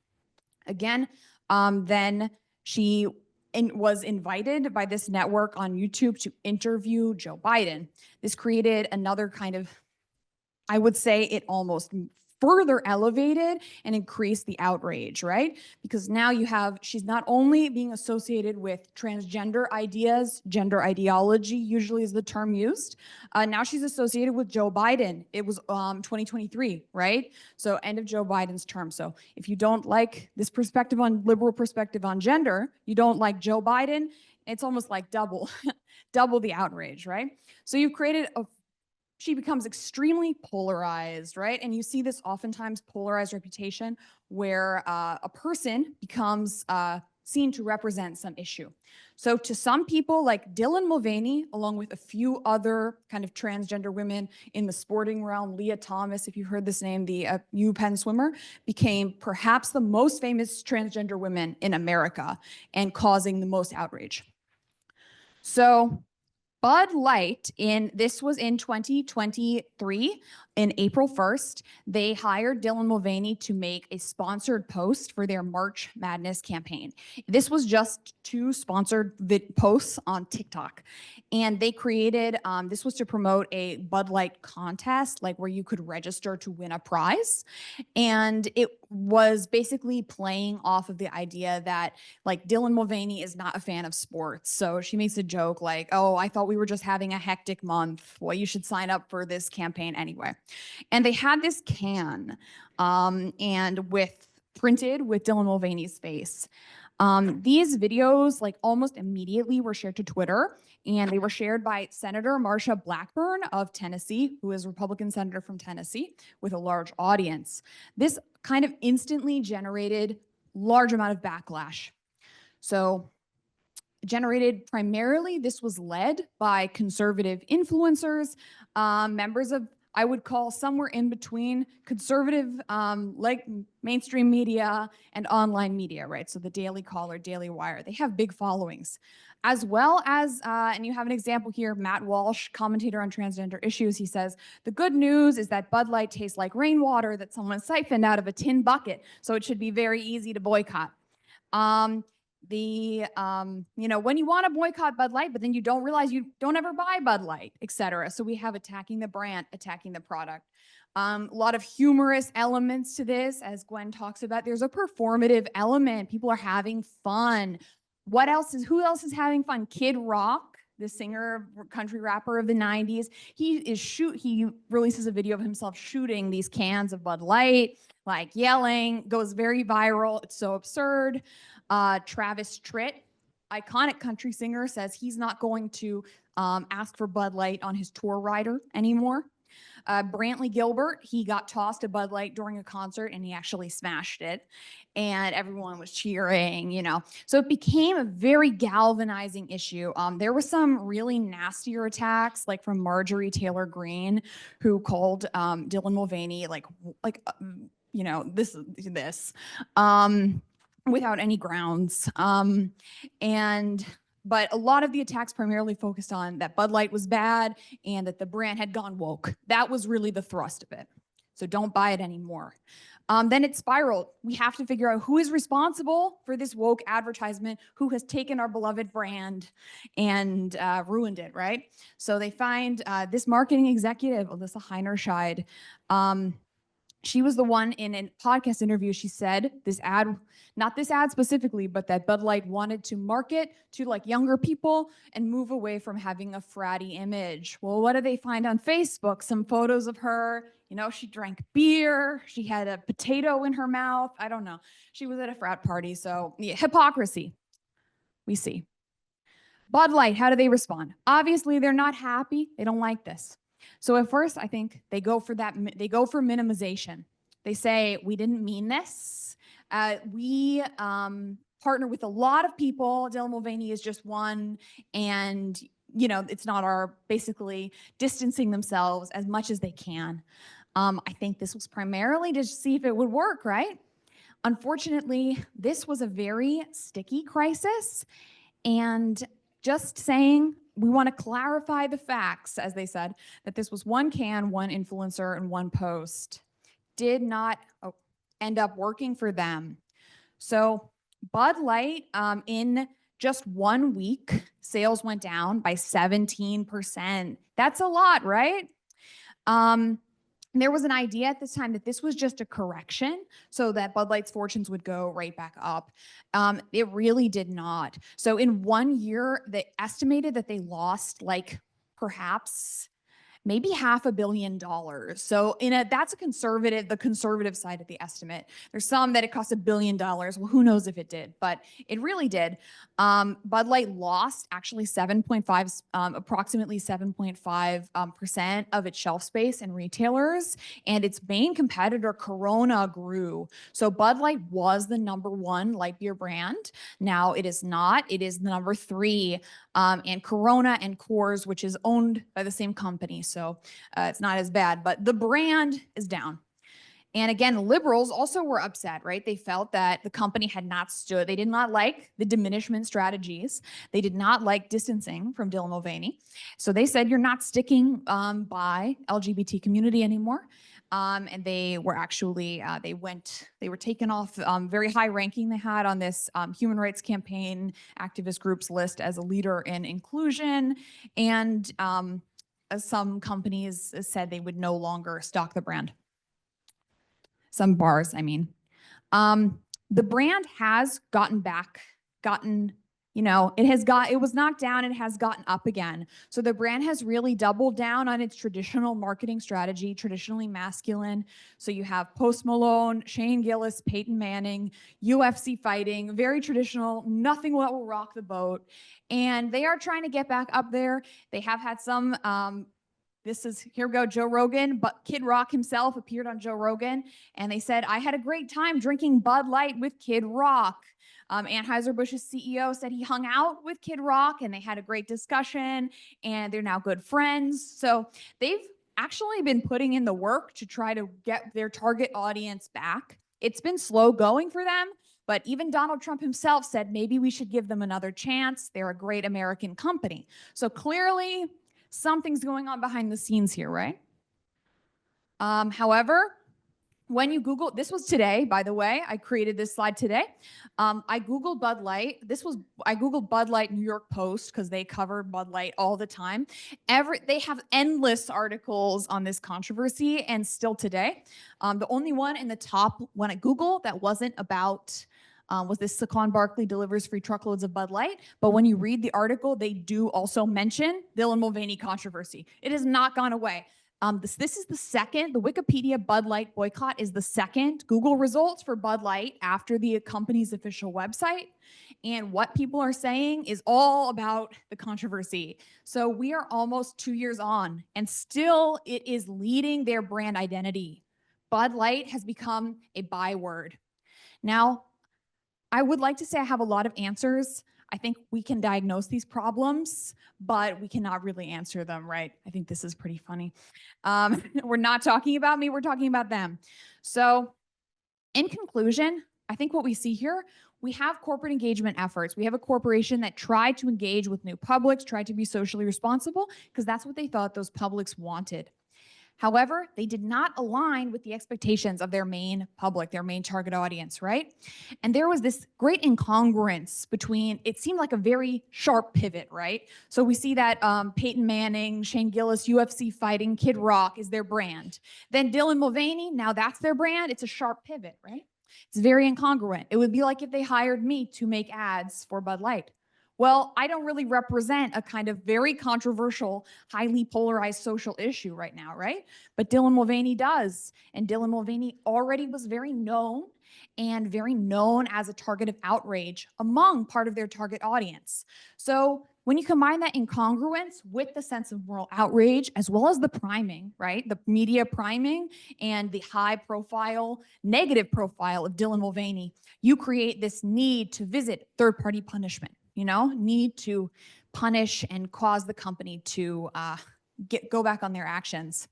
Speaker 4: Again, then she was invited by this network on YouTube to interview Joe Biden. This created another kind of, I would say it almost further elevated and increased the outrage, right? Because now she's not only being associated with transgender ideas, gender ideology usually is the term used. Now she's associated with Joe Biden. It was 2023, right? So end of Joe Biden's term. So if you don't like this liberal perspective on gender, you don't like Joe Biden, it's almost like double the outrage, right? So you've created she becomes extremely polarized, right? And you see this oftentimes polarized reputation where a person becomes seen to represent some issue. So to some people like Dylan Mulvaney, along with a few other kind of transgender women in the sporting realm, Leah Thomas, if you've heard this name, the Penn swimmer, became perhaps the most famous transgender women in America and causing the most outrage. So Bud Light, this was in 2023, in April 1st, they hired Dylan Mulvaney to make a sponsored post for their March Madness campaign. This was just 2 sponsored posts on TikTok. And they created, this was to promote a Bud Light contest, like where you could register to win a prize. And it was basically playing off of the idea that like Dylan Mulvaney is not a fan of sports. So she makes a joke like, oh, I thought we were just having a hectic month. Well, you should sign up for this campaign anyway. And they had this can and printed with Dylan Mulvaney's face. These videos like almost immediately were shared to Twitter, and they were shared by Senator Marsha Blackburn of Tennessee, who is a Republican senator from Tennessee with a large audience. This kind of instantly generated large amount of backlash. So generated primarily, this was led by conservative influencers, members of, I would call somewhere in between conservative, like mainstream media and online media, right? So the Daily Caller, Daily Wire, they have big followings. As well as, and you have an example here, Matt Walsh, commentator on transgender issues, he says, the good news is that Bud Light tastes like rainwater that someone siphoned out of a tin bucket, so it should be very easy to boycott. When you want to boycott Bud Light, but then you don't realize you don't ever buy Bud Light, etc. So we have attacking the brand, attacking the product. A lot of humorous elements to this, as Gwen talks about. There's a performative element. People are having fun. Who else is having fun? Kid Rock, the singer, country rapper of the 90s. He releases a video of himself shooting these cans of Bud Light, like yelling, goes very viral. It's so absurd. Travis Tritt, iconic country singer, says he's not going to ask for Bud Light on his tour rider anymore. Brantley Gilbert, he got tossed a Bud Light during a concert and he actually smashed it. And everyone was cheering, you know. So it became a very galvanizing issue. There were some really nastier attacks, like from Marjorie Taylor Greene, who called Dylan Mulvaney this without any grounds. But a lot of the attacks primarily focused on that Bud Light was bad and that the brand had gone woke. That was really the thrust of it. So don't buy it anymore. Then it spiraled. We have to figure out who is responsible for this woke advertisement, who has taken our beloved brand and ruined it, right? So they find this marketing executive, Alyssa Heinerscheid. She was the one in a podcast interview, she said this ad, not this ad specifically, but that Bud Light wanted to market to like younger people and move away from having a fratty image. Well, what do they find on Facebook? Some photos of her, you know, she drank beer, she had a potato in her mouth. I don't know. She was at a frat party. So yeah, hypocrisy, we see. Bud Light, how do they respond? Obviously, they're not happy. They don't like this. So at first, I think they go for minimization. They say, we didn't mean this. We partner with a lot of people. Dylan Mulvaney is just one. And, you know, it's not basically distancing themselves as much as they can. I think this was primarily to see if it would work, right? Unfortunately, this was a very sticky crisis. And just saying, we want to clarify the facts, as they said, that this was one can, one influencer, and one post. Did not end up working for them. So Bud Light, in just 1 week, sales went down by 17%. That's a lot, right? There was an idea at this time that this was just a correction so that Bud Light's fortunes would go right back up. It really did not. So in 1 year, they estimated that they lost like perhaps maybe $500 million. So that's the conservative side of the estimate. There's some that it cost $1 billion. Well, who knows if it did, but it really did. Bud Light lost actually approximately 7.5% of its shelf space in retailers, and its main competitor, Corona, grew. So Bud Light was the #1 light beer brand. Now it is not. It is the #3, and Corona and Coors, which is owned by the same company. So it's not as bad, but the brand is down. And again, liberals also were upset, right? They felt that the company had not stood. They did not like the diminishment strategies. They did not like distancing from Dylan Mulvaney. So they said, you're not sticking by LGBT community anymore. And they were actually, they were taken off very high ranking they had on this human rights campaign activist groups list as a leader in inclusion. And some companies said they would no longer stock the brand. Some bars, I mean. The brand has it was knocked down and has gotten up again. So the brand has really doubled down on its traditional marketing strategy, traditionally masculine. So you have Post Malone, Shane Gillis, Peyton Manning, UFC fighting, very traditional, nothing that will rock the boat. And they are trying to get back up there. They have had some here we go, Joe Rogan, but Kid Rock himself appeared on Joe Rogan, and they said, I had a great time drinking Bud Light with Kid Rock. Anheuser-Busch's CEO said he hung out with Kid Rock and they had a great discussion and they're now good friends. So they've actually been putting in the work to try to get their target audience back. It's been slow going for them, but even Donald Trump himself said maybe we should give them another chance. They're a great American company. So clearly something's going on behind the scenes here, right? However, when you Google, this was today, by the way, I created this slide today. I Googled Bud Light. I Googled Bud Light New York Post because they cover Bud Light all the time. They have endless articles on this controversy, and still today. The only one in the top when I Googled that wasn't about was this Saquon Barkley delivers free truckloads of Bud Light. But when you read the article, they do also mention Dylan Mulvaney controversy. It has not gone away. This is the second, the Wikipedia Bud Light boycott is the second Google results for Bud Light after the company's official website. And what people are saying is all about the controversy. So we are almost 2 years on, and still it is leading their brand identity. Bud Light has become a byword. Now, I would like to say I have a lot of answers. I think we can diagnose these problems, but we cannot really answer them, right? I think this is pretty funny. We're not talking about me, we're talking about them. So in conclusion, I think what we see here, we have corporate engagement efforts. We have a corporation that tried to engage with new publics, tried to be socially responsible, because that's what they thought those publics wanted. However, they did not align with the expectations of their main public, their main target audience, right? And there was this great incongruence between, it seemed like a very sharp pivot, right? So we see that Peyton Manning, Shane Gillis, UFC fighting, Kid Rock is their brand. Then Dylan Mulvaney, now that's their brand. It's a sharp pivot, right? It's very incongruent. It would be like if they hired me to make ads for Bud Light. Well, I don't really represent a kind of very controversial, highly polarized social issue right now, right? But Dylan Mulvaney does. And Dylan Mulvaney already was very known as a target of outrage among part of their target audience. So when you combine that incongruence with the sense of moral outrage, as well as the priming, right? The media priming and the high profile, negative profile of Dylan Mulvaney, you create this need to visit third-party punishment. Need to punish and cause the company to go back on their actions.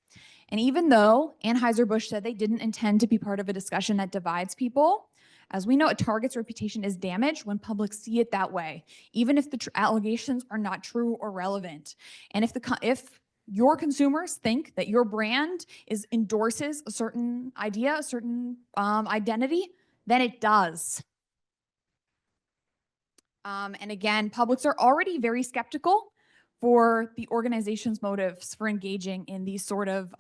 Speaker 4: And even though Anheuser-Busch said they didn't intend to be part of a discussion that divides people, as we know, a target's reputation is damaged when publics see it that way, even if the allegations are not true or relevant. And if your consumers think that your brand endorses a certain idea, a certain identity, then it does. And again, publics are already very skeptical for the organization's motives for engaging in these sort of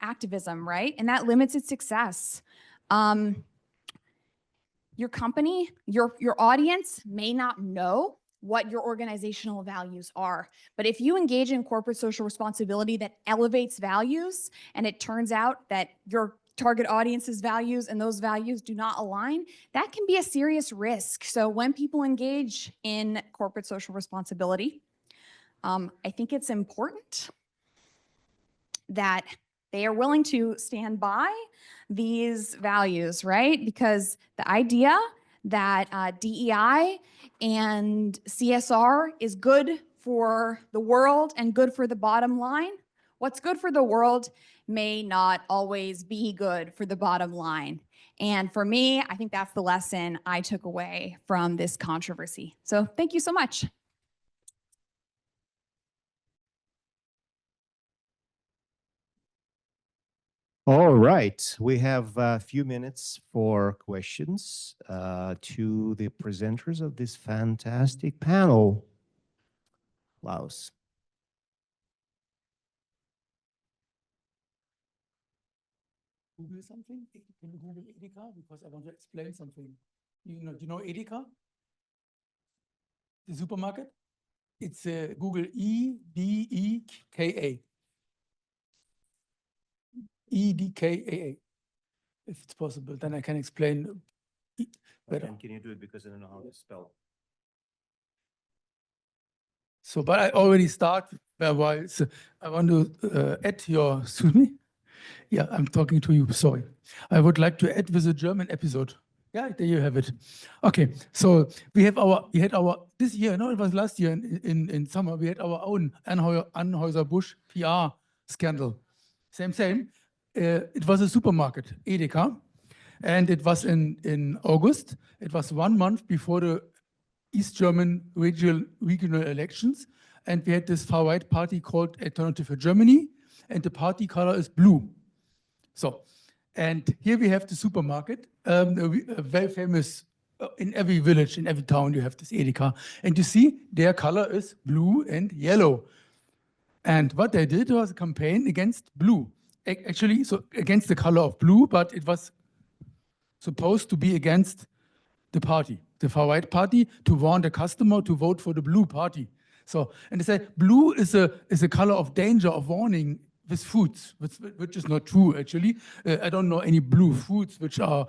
Speaker 4: activism, right? And that limits its success. Your company, your audience may not know what your organizational values are. But if you engage in corporate social responsibility that elevates values, and it turns out that your target audience's values and those values do not align, that can be a serious risk. So when people engage in corporate social responsibility, I think it's important that they are willing to stand by these values, right? Because the idea that DEI and CSR is good for the world and good for the bottom line, what's good for the world may not always be good for the bottom line. And for me, I think that's the lesson I took away from this controversy. So thank you so much.
Speaker 1: All right, we have a few minutes for questions to the presenters of this fantastic panel. Klaus.
Speaker 5: Google something? Can you Google Edeka? Because I want to explain something. Do you know Edeka? The supermarket? It's Google EDEKA. EDKAA. If it's possible, then I can explain better.
Speaker 1: Can you do it because I don't know how to spell?
Speaker 5: So, but I already start. So I want to add your, excuse me? Yeah, I'm talking to you, sorry. I would like to add with a German episode. Yeah, there you have it. Okay, so we had our, this year, no, it was last year in summer, we had our own Anheuser-Busch PR scandal. Same. It was a supermarket, Edeka, and it was in August. It was 1 month before the East German regional elections, and we had this far-right party called Alternative for Germany, and the party color is blue. So, and here we have the supermarket, a very famous, in every village, in every town you have this Edeka, and you see their color is blue and yellow. And what they did was a campaign against blue, actually, so against the color of blue, but it was supposed to be against the party, the far-right party, to warn the customer to vote for the blue party. So, and they say blue is a color of danger, of warning with foods, which is not true actually. I don't know any blue foods which are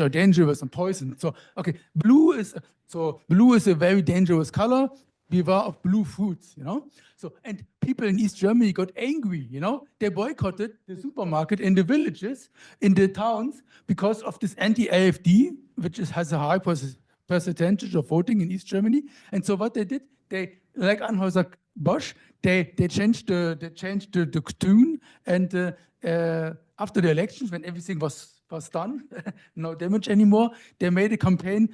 Speaker 5: dangerous and poison. So, okay, blue is a very dangerous color. Beware of blue foods, you know. So, and people in East Germany got angry, you know. They boycotted the supermarket in the villages, in the towns, because of this anti-AfD, which has a high percentage of voting in East Germany. And so what they did, they, like Anheuser-Busch, they changed the tune, and after the elections, when everything was done, no damage anymore, they made a campaign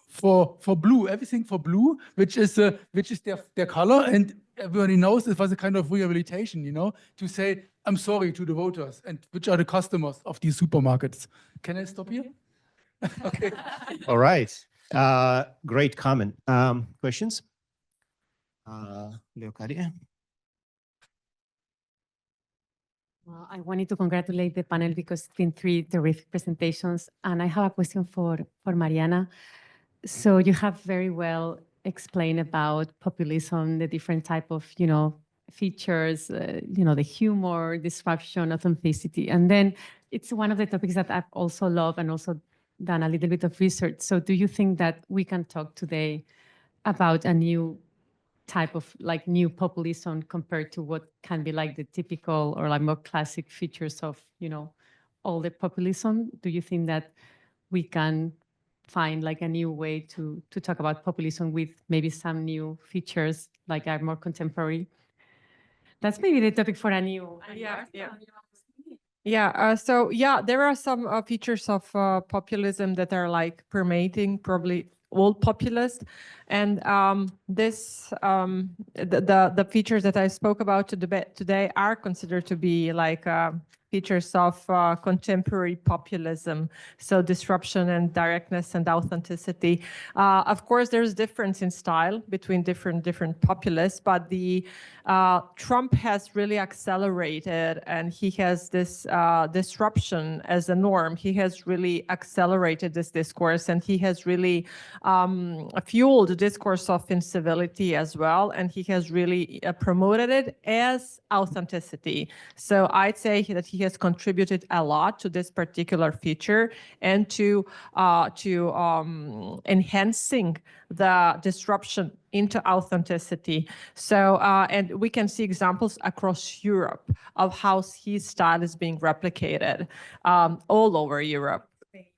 Speaker 5: for blue, everything for blue, which is their color, and everybody knows it was a kind of rehabilitation, you know, to say I'm sorry to the voters, and which are the customers of these supermarkets. Can I stop here? Okay.
Speaker 1: All right. Great comment. Questions? Leocadia?
Speaker 6: Well, I wanted to congratulate the panel because it's been 3 terrific presentations, and I have a question for Marijana. So you have very well explained about populism, the different type of, you know, features, you know, the humor, disruption, authenticity. And then it's one of the topics that I've also loved and also done a little bit of research. So do you think that we can talk today about a new type of like new populism compared to what can be like the typical or like more classic features of, you know, all the populism? Do you think that we can find like a new way to talk about populism with maybe some new features like are more contemporary? That's maybe the topic for a new.
Speaker 3: So there are some features of populism that are like permeating probably all populist, and the features that I spoke about today are considered to be like features of contemporary populism, so disruption and directness and authenticity. Of course, there's difference in style between different populists, but the Trump has really accelerated, and he has this disruption as a norm. He has really accelerated this discourse, and he has really fueled the discourse of incivility as well, and he has really promoted it as authenticity. So I'd say that he has contributed a lot to this particular feature and to enhancing the disruption into authenticity. So, and we can see examples across Europe of how his style is being replicated all over Europe.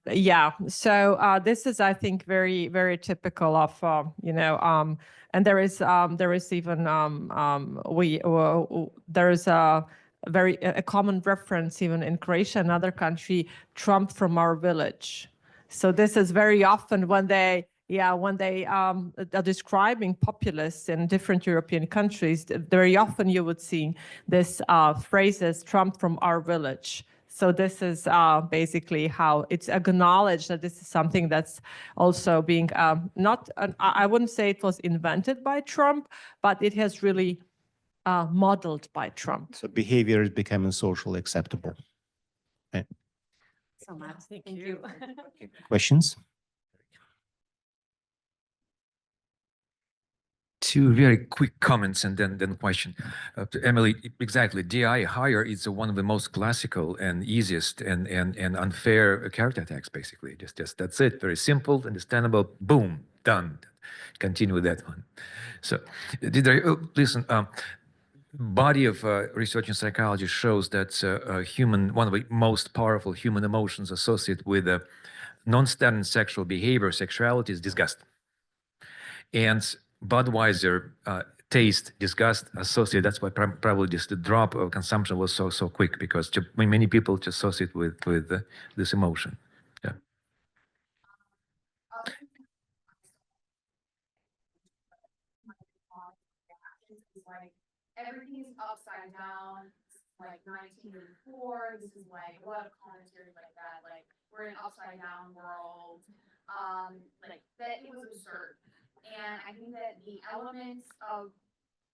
Speaker 3: Yeah, so this is, I think, very, very typical of, you know, and there is even, there is a common reference even in Croatia, another country, Trump from our village. So this is very often when they are describing populists in different European countries, very often you would see this phrases, Trump from our village. So this is basically how it's acknowledged that this is something that's also being I wouldn't say it was invented by Trump, but it has really modeled by Trump.
Speaker 1: So behavior is becoming socially acceptable. Okay.
Speaker 6: So much. Thank you.
Speaker 1: Questions?
Speaker 7: Two very quick comments and then question. To Emily, exactly, DI hire is one of the most classical and easiest and unfair character attacks, basically. Just that's it, very simple, understandable, boom, done. Continue with that one. So, Deirdre, listen. Body of research in psychology shows that one of the most powerful human emotions associated with non-standard sexual behavior, sexuality, is disgust. And Budweiser taste, disgust associated. That's why probably just the drop of consumption was so quick, because many people just associate with this emotion. Yeah.
Speaker 4: Like everything is upside down. Like 1984. This is like a lot of commentary like that. Like we're in an upside down world. Like that it was absurd. And I think that the elements of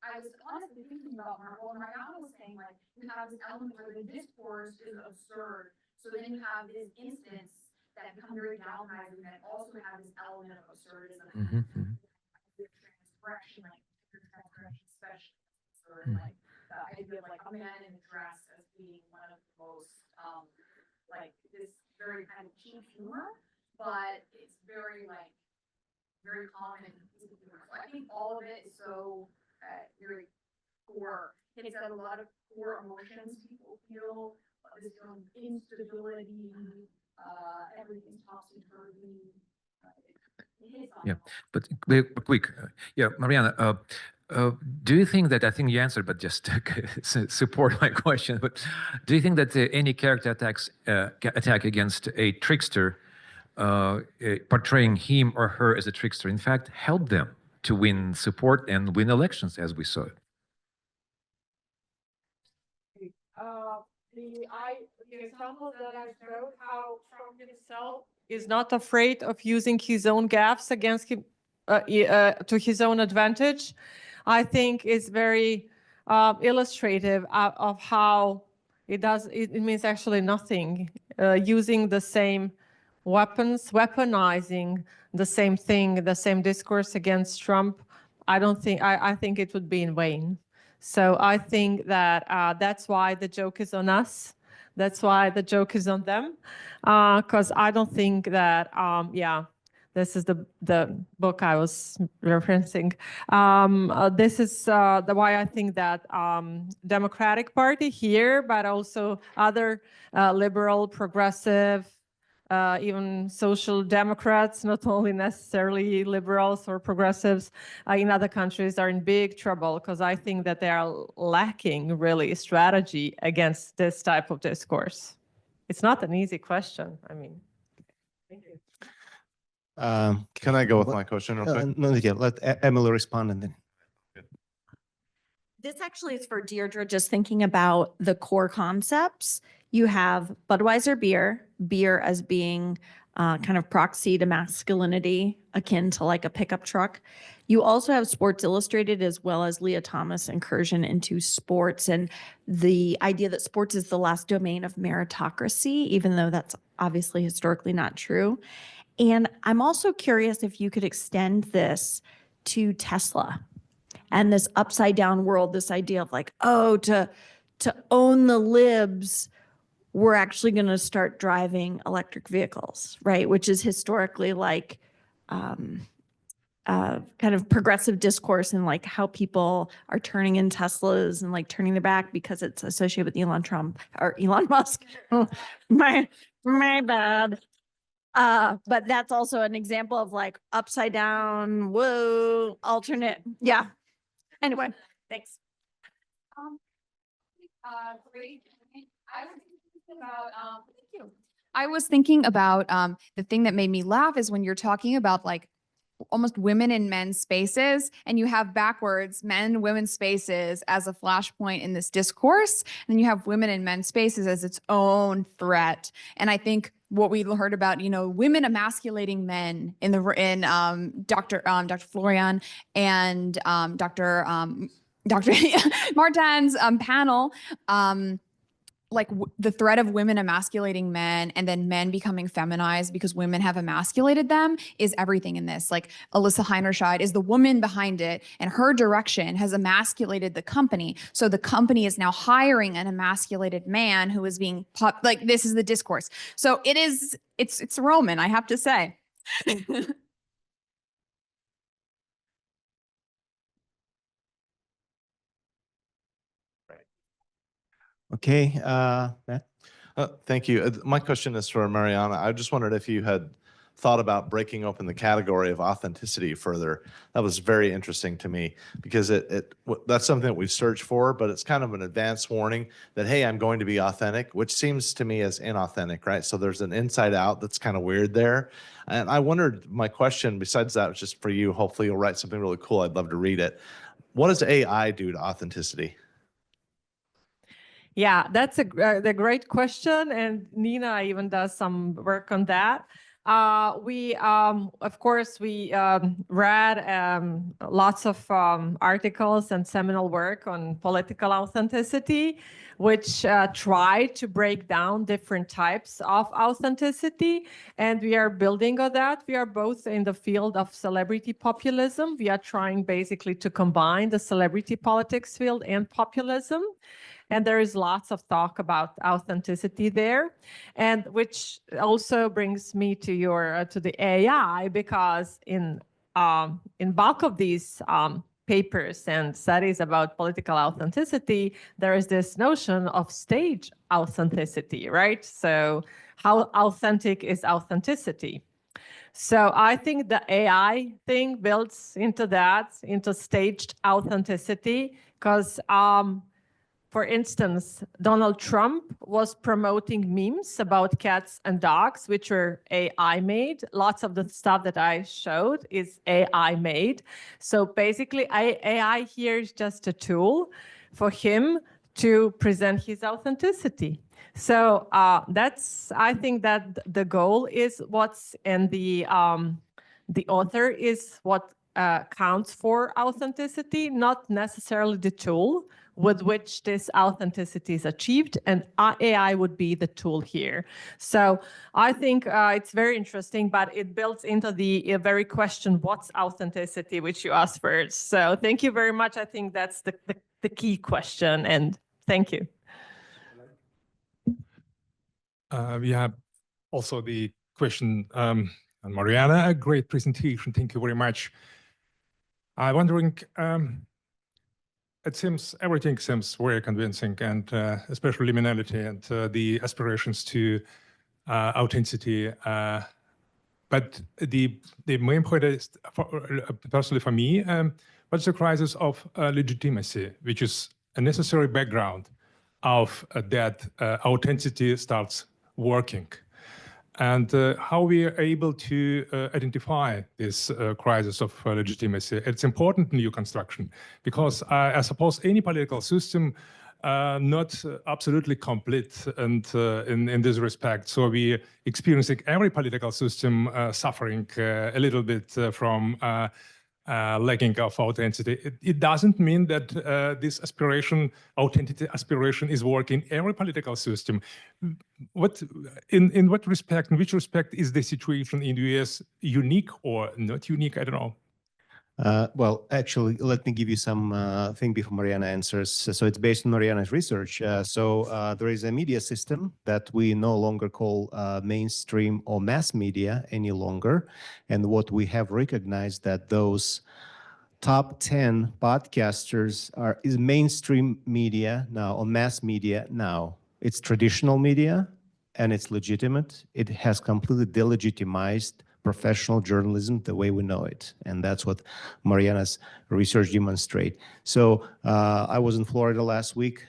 Speaker 4: I was honestly thinking about Marvel, and Marijana was saying like you have this element where the discourse is absurd. So then you have this instance that become very galvanizing that also have this element of absurdism. Transgression, like transgression, especially or like the idea of like a man in a dress as being one of the most like this very kind of cheap humor, but it's very like very common in humor. So I think all of it is so very core. It's got a lot of core emotions people feel, this instability, everything's topsy-turvy.
Speaker 7: Yeah, but quick, yeah, Marijana, do you think that, I think you answered, but just to support my question, but do you think that any character attack against a trickster, portraying him or her as a trickster, in fact, helped them to win support and win elections, as we saw it?
Speaker 3: The example that I showed, how Trump himself is not afraid of using his own gaffes against him to his own advantage, I think is very illustrative of how it means actually nothing. Using the same weapons, weaponizing the same thing, the same discourse against Trump, I think it would be in vain. So I think that that's why the joke is on us. That's why the joke is on them, because I don't think that, this is the book I was referencing. This is why I think that Democratic Party here, but also other liberal, progressive, even social democrats, not only necessarily liberals or progressives in other countries, are in big trouble, because I think that they are lacking really strategy against this type of discourse. It's not an easy question. I mean, thank you.
Speaker 8: Can I go with my question real quick?
Speaker 1: No, yeah, let Emily respond and then.
Speaker 2: This actually is for Deirdre, just thinking about the core concepts. You have Budweiser beer as being kind of proxy to masculinity, akin to like a pickup truck. You also have Sports Illustrated, as well as Leah Thomas' incursion into sports and the idea that sports is the last domain of meritocracy, even though that's obviously historically not true. And I'm also curious if you could extend this to Tesla and this upside down world, this idea of like, oh, to own the libs, we're actually going to start driving electric vehicles, right? Which is historically like kind of progressive discourse and like how people are turning in Teslas and like turning their back because it's associated with Elon Musk. my bad. But that's also an example of like upside down, whoa, alternate. Yeah. Anyway, thanks.
Speaker 4: Great. I was thinking about the thing that made me laugh is when you're talking about like almost women in men's spaces, and you have backwards men, women's spaces as a flashpoint in this discourse, and then you have women in men's spaces as its own threat. And I think what we heard about, women emasculating men in Dr. Florian and Dr. Martin's panel, like the threat of women emasculating men and then men becoming feminized because women have emasculated them is everything in this. Like Alyssa Heinerscheid is the woman behind it, and her direction has emasculated the company. So the company is now hiring an emasculated man who is being like, this is the discourse. So it's Roman, I have to say.
Speaker 1: Okay, Matt?
Speaker 8: Thank you. My question is for Marijana. I just wondered if you had thought about breaking open the category of authenticity further. That was very interesting to me because that's something that we've searched for, but it's kind of an advanced warning that, hey, I'm going to be authentic, which seems to me as inauthentic, right? So there's an inside out that's kind of weird there. And I wondered, my question besides that was just for you. Hopefully you'll write something really cool. I'd love to read it. What does AI do to authenticity?
Speaker 3: Yeah, that's a great question, and Nina even does some work on that. Of course, we read lots of articles and seminal work on political authenticity, which try to break down different types of authenticity, and we are building on that. We are both in the field of celebrity populism. We are trying basically to combine the celebrity politics field and populism. And there is lots of talk about authenticity there, and which also brings me to the AI, because in bulk of these papers and studies about political authenticity, there is this notion of stage authenticity, right? So how authentic is authenticity? So I think the AI thing builds into that, into staged authenticity, because for instance, Donald Trump was promoting memes about cats and dogs, which were AI made. Lots of the stuff that I showed is AI made. So basically, AI here is just a tool for him to present his authenticity. So I think that the goal is what's in the author is what counts for authenticity, not necessarily the tool with which this authenticity is achieved, and AI would be the tool here. So I think it's very interesting, but it builds into the very question, what's authenticity, which you asked first. So thank you very much. I think that's the key question, and thank you.
Speaker 9: We have also the question, and Marijana, a great presentation. Thank you very much. I'm wondering, everything seems very convincing, and especially liminality and the aspirations to authenticity. But the main point is, personally for me, what's the crisis of legitimacy, which is a necessary background of that authenticity starts working. And how we are able to identify this crisis of legitimacy. It's important in new construction, because I suppose any political system not absolutely complete and in this respect. So we experiencing every political system suffering a little bit from lacking of authenticity. It doesn't mean that this authenticity aspiration is working in every political system. In what respect, in which respect is the situation in the US unique or not unique? I don't know.
Speaker 1: Well, actually, let me give you some thing before Marijana answers. So it's based on Marijana's research. There is a media system that we no longer call mainstream or mass media any longer. And what we have recognized that those top 10 podcasters is mainstream media now or mass media now. It's traditional media and it's legitimate. It has completely delegitimized professional journalism the way we know it. And that's what Marijana's research demonstrate. So I was in Florida last week.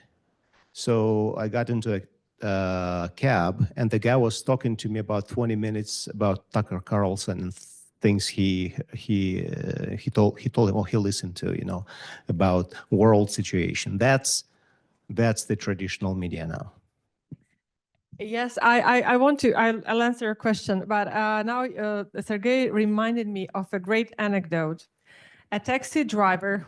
Speaker 1: So I got into a cab and the guy was talking to me about 20 minutes about Tucker Carlson and things he told him, or he listened to, you know, about world situation. That's the traditional media now.
Speaker 3: Yes, I'll answer your question, but now Sergei reminded me of a great anecdote. A taxi drivers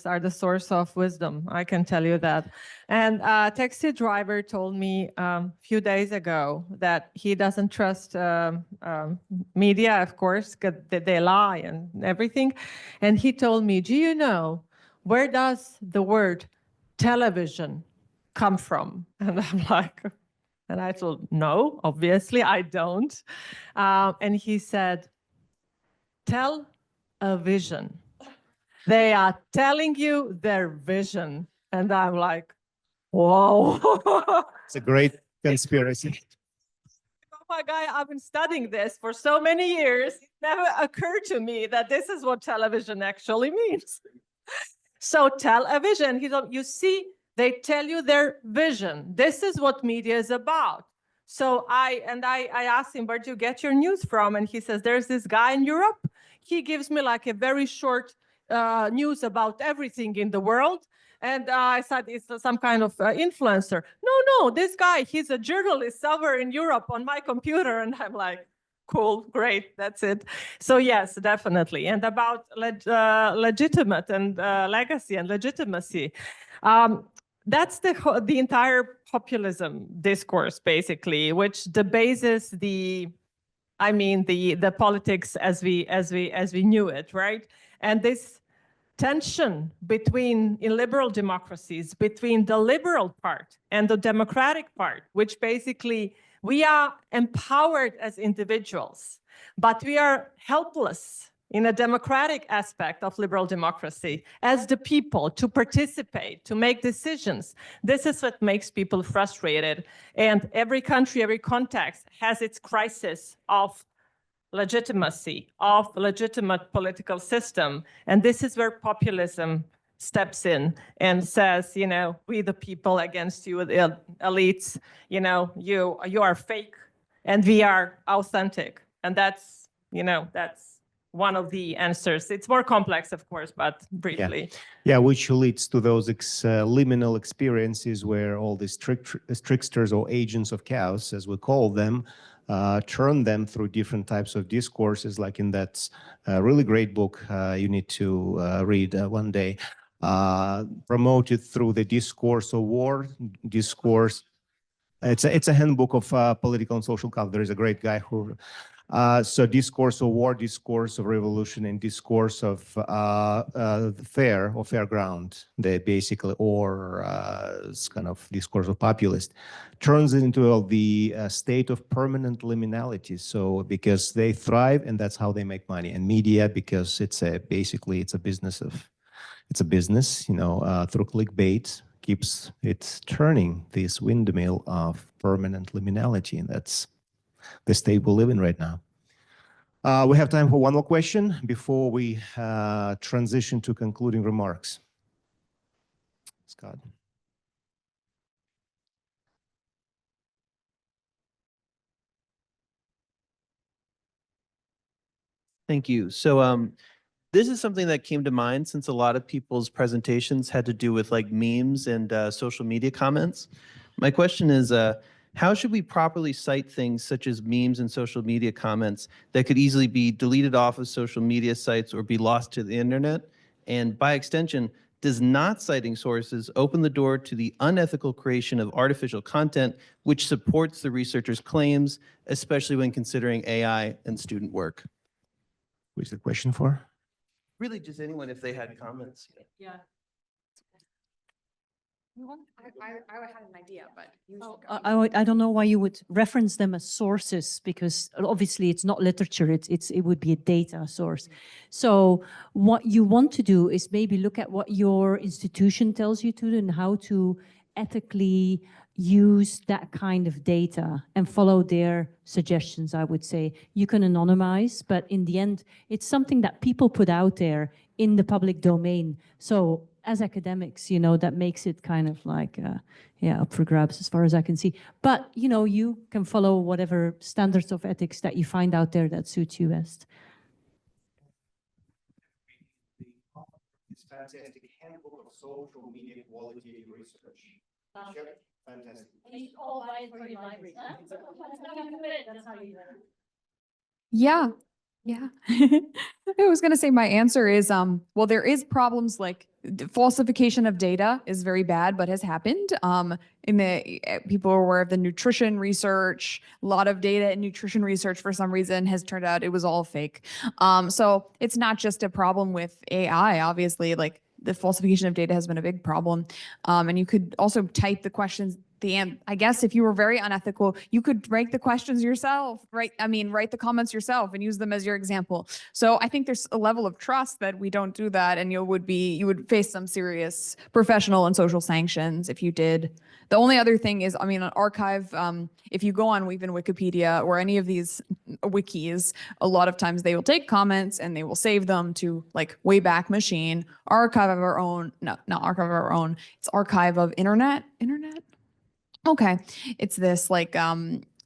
Speaker 3: are the source of wisdom, I can tell you that. And a taxi driver told me a few days ago that he doesn't trust media, of course, because they lie and everything. And he told me, do you know, where does the word television come from? And I'm like, and I told, no, obviously I don't. And he said, tell a vision. They are telling you their vision. And I'm like, Whoa.
Speaker 1: It's a great conspiracy.
Speaker 3: Oh my God, I've been studying this for so many years. It never occurred to me that this is what television actually means. So television, you see, they tell you their vision. This is what media is about. So I asked him, where do you get your news from? And he says, there's this guy in Europe. He gives me like a very short news about everything in the world. And I said, it's some kind of influencer. No, this guy, he's a journalist somewhere in Europe on my computer. And I'm like, cool, great, that's it. So yes, definitely. And about legitimate and legacy and legitimacy. That's the entire populism discourse, basically, which debases the politics as we knew it, right? And this tension in liberal democracies between the liberal part and the democratic part, which basically we are empowered as individuals, but we are helpless in a democratic aspect of liberal democracy as the people to participate, to make decisions. This is what makes people frustrated. And every country, every context has its crisis of legitimacy, of legitimate political system. And this is where populism steps in and says, we the people against you, the elites, you are fake and we are authentic. And that's one of the answers. It's more complex, of course, but briefly.
Speaker 1: Yeah, which leads to those liminal experiences where all these tricksters or agents of chaos, as we call them, turn them through different types of discourses, like in that really great book you need to read one day, promoted through the discourse of war, discourse. It's a handbook of political and social culture. There is a great guy who, so discourse of war, discourse of revolution, and discourse of fair or fair ground, they basically, or it's kind of discourse of populist, turns it into the state of permanent liminality. So because they thrive and that's how they make money. And media, because basically it's a business, through clickbait, keeps it turning this windmill of permanent liminality. And that's the state we live in right now. We have time for one more question before we transition to concluding remarks. Scott.
Speaker 10: Thank you. So this is something that came to mind since a lot of people's presentations had to do with like memes and social media comments. My question is, how should we properly cite things such as memes and social media comments that could easily be deleted off of social media sites or be lost to the internet? And by extension, does not citing sources open the door to the unethical creation of artificial content which supports the researcher's claims, especially when considering AI and student work?
Speaker 1: Who's the question for?
Speaker 10: Really just anyone if they had comments.
Speaker 3: Yeah.
Speaker 4: I had an idea, but you
Speaker 11: I don't know why you would reference them as sources, because obviously it's not literature, it would be a data source. So what you want to do is maybe look at what your institution tells you to do and how to ethically use that kind of data and follow their suggestions. I would say you can anonymize, but in the end, it's something that people put out there in the public domain. So as academics, that makes it kind of like, up for grabs as far as I can see. But, you can follow whatever standards of ethics that you find out there that suits you best.
Speaker 1: It's fantastic handbook of social media quality research. Fantastic.
Speaker 4: Yeah. Yeah. I was going to say my answer is, well, there is problems like falsification of data is very bad, but has happened. People are aware of the nutrition research. A lot of data in nutrition research for some reason has turned out it was all fake. So it's not just a problem with AI, obviously, like the falsification of data has been a big problem. And you could also type the questions I guess if you were very unethical, you could write the questions yourself, right? I mean, write the comments yourself and use them as your example. So I think there's a level of trust that we don't do that, and you would face some serious professional and social sanctions if you did. The only other thing is, I mean, on Archive, if you go on even Wikipedia or any of these wikis, a lot of times they will take comments and they will save them to like Wayback Machine, Archive of Our Own, no, not Archive of Our Own, it's Archive of Internet? Okay, it's this like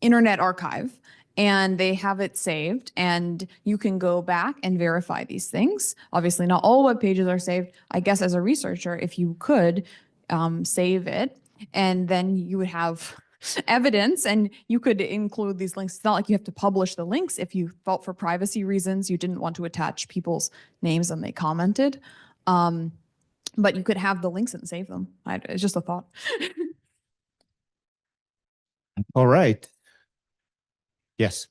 Speaker 4: Internet Archive, and they have it saved, and you can go back and verify these things. Obviously, not all web pages are saved. I guess as a researcher, if you could save it, and then you would have evidence, and you could include these links. It's not like you have to publish the links if you felt for privacy reasons you didn't want to attach people's names and they commented. But you could have the links and save them. It's just a thought.
Speaker 1: All right. Yes.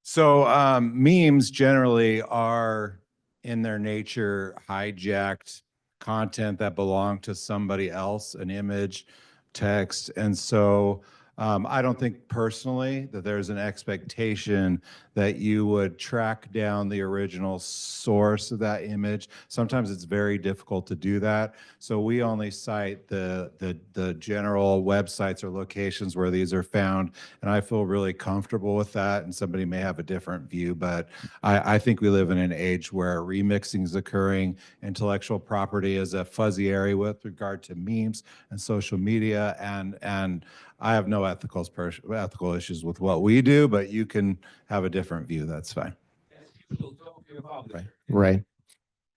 Speaker 12: So memes generally are in their nature hijacked content that belong to somebody else, an image, text. And so I don't think personally that there's an expectation that you would track down the original source of that image. Sometimes it's very difficult to do that. So we only cite the general websites or locations where these are found. And I feel really comfortable with that. And somebody may have a different view, but I think we live in an age where remixing is occurring. Intellectual property is a fuzzy area with regard to memes and social media. And I have no ethical issues with what we do, but you can have a different view. That's fine.
Speaker 1: Right.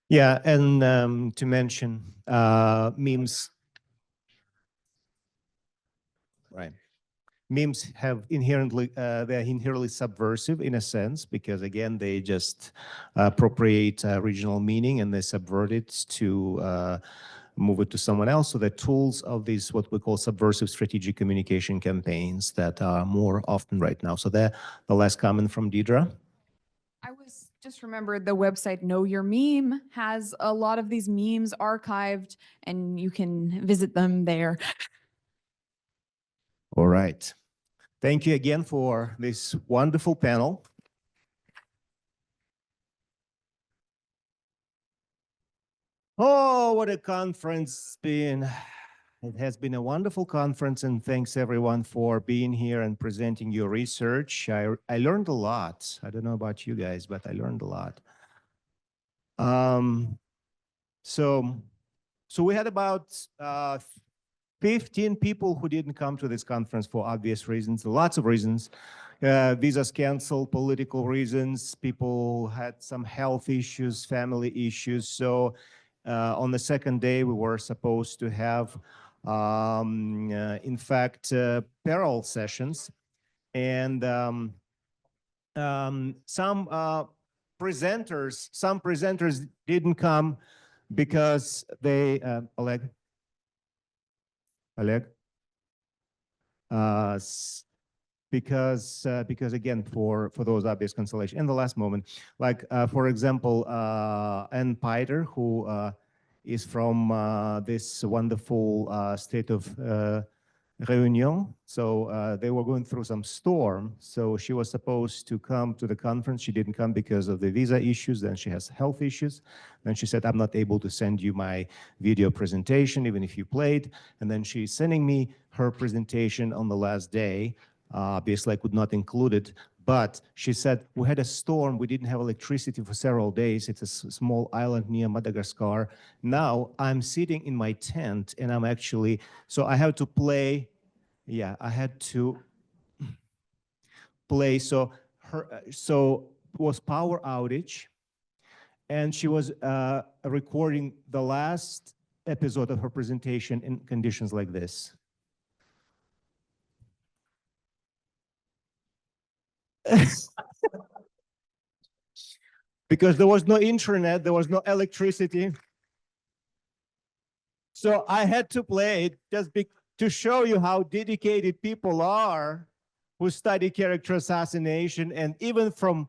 Speaker 1: Yeah, and to mention memes. Right. Memes have inherently, they're inherently subversive in a sense, because again, they just appropriate original meaning and they subvert it to move it to someone else. So the tools of these, what we call subversive strategic communication campaigns that are more often right now. So the last comment from Deirdre.
Speaker 4: I was just remembered the website Know Your Meme has a lot of these memes archived, and you can visit them there.
Speaker 1: All right. Thank you again for this wonderful panel. Oh, what a conference been. It has been a wonderful conference, and thanks everyone for being here and presenting your research. I learned a lot. I don't know about you guys, but I learned a lot. So we had about 15 people who didn't come to this conference for obvious reasons, lots of reasons. Visas canceled, political reasons, people had some health issues, family issues. So on the second day, we were supposed to have, in fact, parallel sessions. And some presenters didn't come because they, Oleg, because again, for those obvious consolation in the last moment, like for example, Ann Piter, who is from this wonderful state of Réunion. So they were going through some storm. So she was supposed to come to the conference. She didn't come because of the visa issues. Then she has health issues. Then she said, I'm not able to send you my video presentation, even if you played. And then she's sending me her presentation on the last day. Obviously, I could not include it. But she said, we had a storm. We didn't have electricity for several days. It's a small island near Madagascar. Now I'm sitting in my tent and I'm actually, so I have to play. Yeah, I had to play. So so it was power outage. And she was recording the last episode of her presentation in conditions like this. Because there was no internet, there was no electricity. So I had to play it just to show you how dedicated people who study character assassination. And even from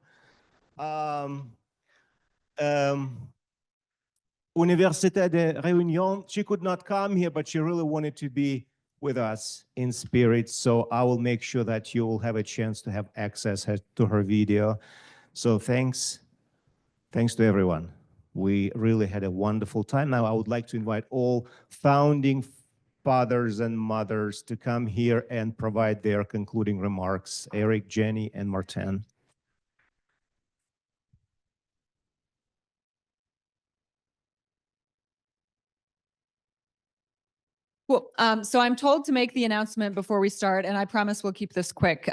Speaker 1: Université de Réunion, she could not come here, but she really wanted to be with us in spirit. So I will make sure that you will have a chance to have access to her video. So thanks to everyone. We really had a wonderful time. Now I would like to invite all founding fathers and mothers to come here and provide their concluding remarks. Eric, Jenny, and Martin.
Speaker 13: Cool. So I'm told to make the announcement before we start, and I promise we'll keep this quick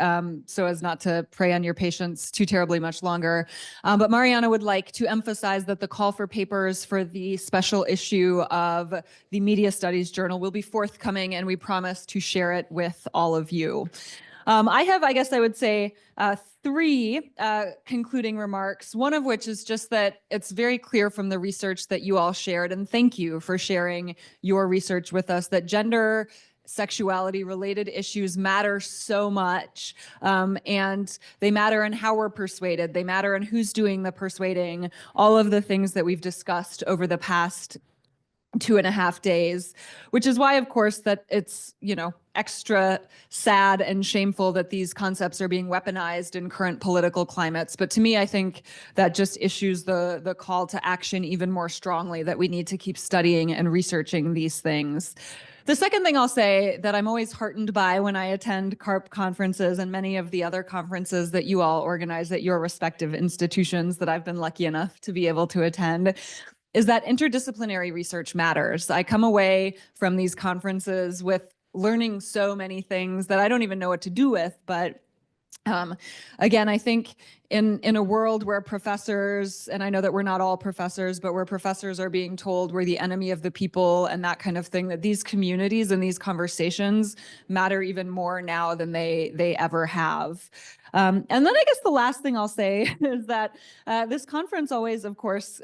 Speaker 13: so as not to prey on your patience too terribly much longer. But Marijana would like to emphasize that the call for papers for the special issue of the Media Studies Journal will be forthcoming, and we promise to share it with all of you. I have, I guess I would say, three concluding remarks, one of which is just that it's very clear from the research that you all shared, and thank you for sharing your research with us, that gender, sexuality related issues matter so much, and they matter in how we're persuaded, they matter in who's doing the persuading, all of the things that we've discussed over the past 2.5 days, which is why, of course, that it's, you know, extra sad and shameful that these concepts are being weaponized in current political climates. But to me, I think that just issues the call to action even more strongly, that we need to keep studying and researching these things. The second thing I'll say that I'm always heartened by when I attend CARP conferences and many of the other conferences that you all organize at your respective institutions that I've been lucky enough to be able to attend, is that interdisciplinary research matters. I come away from these conferences with learning so many things that I don't even know what to do with, but again, I think in a world where professors, and I know that we're not all professors, but where professors are being told we're the enemy of the people and that kind of thing, that these communities and these conversations matter even more now than they ever have. And then I guess the last thing I'll say is that this conference always, of course,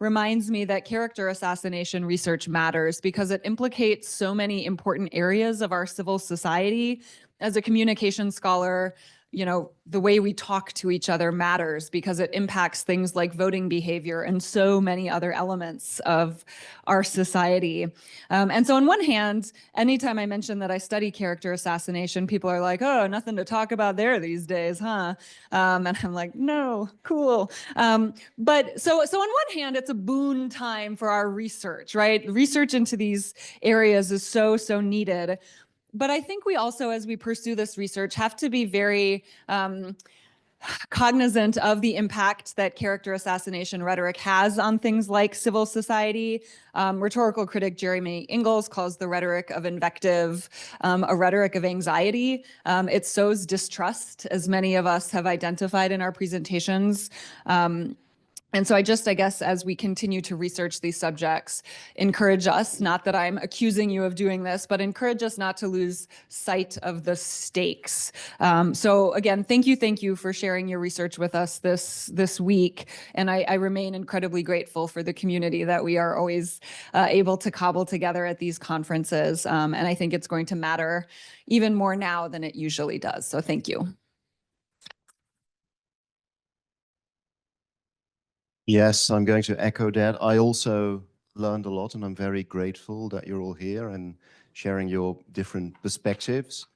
Speaker 13: reminds me that character assassination research matters because it implicates so many important areas of our civil society. As a communication scholar, you know, the way we talk to each other matters because it impacts things like voting behavior and so many other elements of our society. And so on one hand, anytime I mention that I study character assassination, people are like, oh, nothing to talk about there these days, huh? And I'm like, no, cool. But so on one hand, it's a boon time for our research, right? Research into these areas is so needed. But I think we also, as we pursue this research, have to be very cognizant of the impact that character assassination rhetoric has on things like civil society. Rhetorical critic Jeremy Ingalls calls the rhetoric of invective a rhetoric of anxiety. It sows distrust, as many of us have identified in our presentations. And so I guess, as we continue to research these subjects, encourage us, not that I'm accusing you of doing this, but encourage us not to lose sight of the stakes. So again, thank you for sharing your research with us this week. And I remain incredibly grateful for the community that we are always able to cobble together at these conferences. And I think it's going to matter even more now than it usually does. So thank you.
Speaker 14: Yes, I'm going to echo that. I also learned a lot, and I'm very grateful that you're all here and sharing your different perspectives.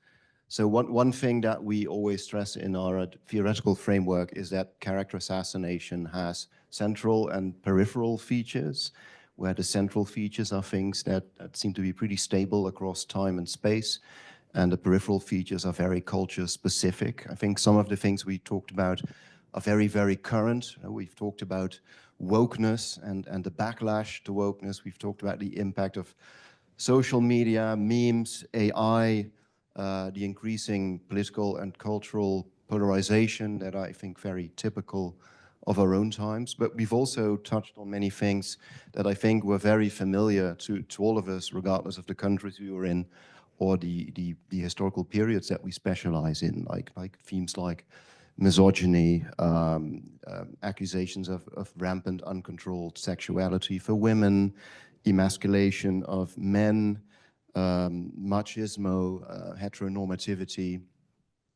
Speaker 14: So one thing that we always stress in our theoretical framework is that character assassination has central and peripheral features, where the central features are things that seem to be pretty stable across time and space, and the peripheral features are very culture specific. I think some of the things we talked about are very current. We've talked about wokeness and the backlash to wokeness. We've talked about the impact of social media, memes, AI, the increasing political and cultural polarization that I think very typical of our own times. But we've also touched on many things that I think were very familiar to all of us, regardless of the countries we were in or the historical periods that we specialize in, like themes like misogyny, accusations of rampant uncontrolled sexuality for women, emasculation of men, machismo, heteronormativity.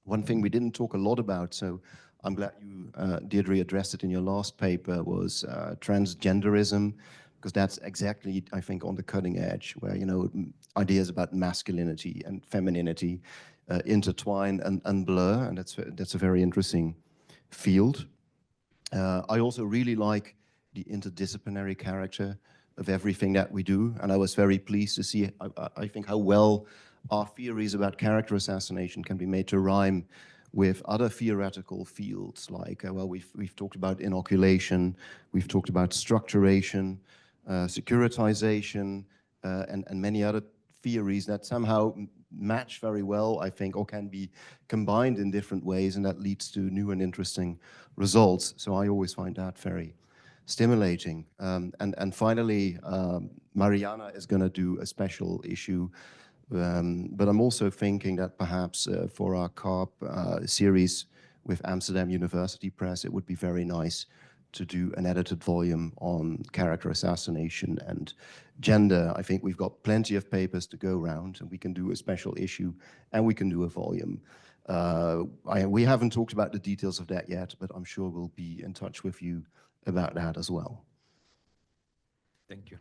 Speaker 14: One thing we didn't talk a lot about, so I'm glad you, Deirdre, addressed it in your last paper, was transgenderism, because that's exactly, I think, on the cutting edge, where, you know, ideas about masculinity and femininity intertwine and blur, and that's a very interesting field. I also really like the interdisciplinary character of everything that we do, and I was very pleased to see, I think, how well our theories about character assassination can be made to rhyme with other theoretical fields, like, well, we've talked about inoculation, we've talked about structuration, securitization, and many other theories that somehow match very well, I think, or can be combined in different ways, and that leads to new and interesting results. So I always find that very stimulating. And finally, Marijana is going to do a special issue, but I'm also thinking that perhaps for our CARP series with Amsterdam University Press, it would be very nice to do an edited volume on character assassination and gender. I think we've got plenty of papers to go around, and we can do a special issue and we can do a volume. We haven't talked about the details of that yet, but I'm sure we'll be in touch with you about that as well.
Speaker 7: Thank you.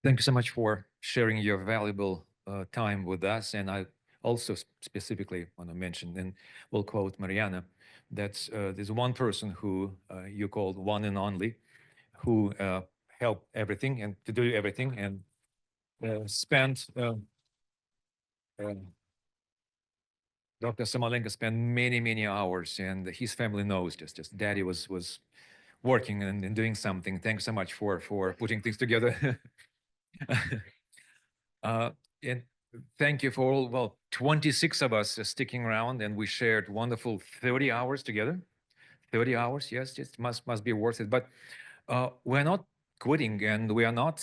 Speaker 7: Thank you so much for sharing your valuable time with us. And I also specifically want to mention, and we'll quote Marijana, that there's one person who you called one and only, who helped everything and to do everything, and spent Dr. Samoilenko spent many hours, and his family knows just daddy was working and doing something. Thanks so much for putting things together. And thank you for all, well, 26 of us sticking around, and we shared wonderful 30 hours together. 30 hours, yes, it must be worth it. But we're not quitting, and we are not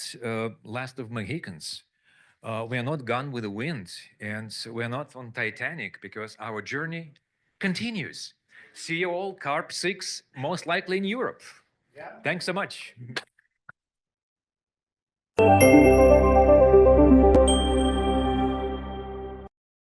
Speaker 7: last of Mohicans. We are not gone with the wind, and we're not on Titanic, because our journey continues. See you all, CARP 6, most likely in Europe. Yeah. Thanks so much.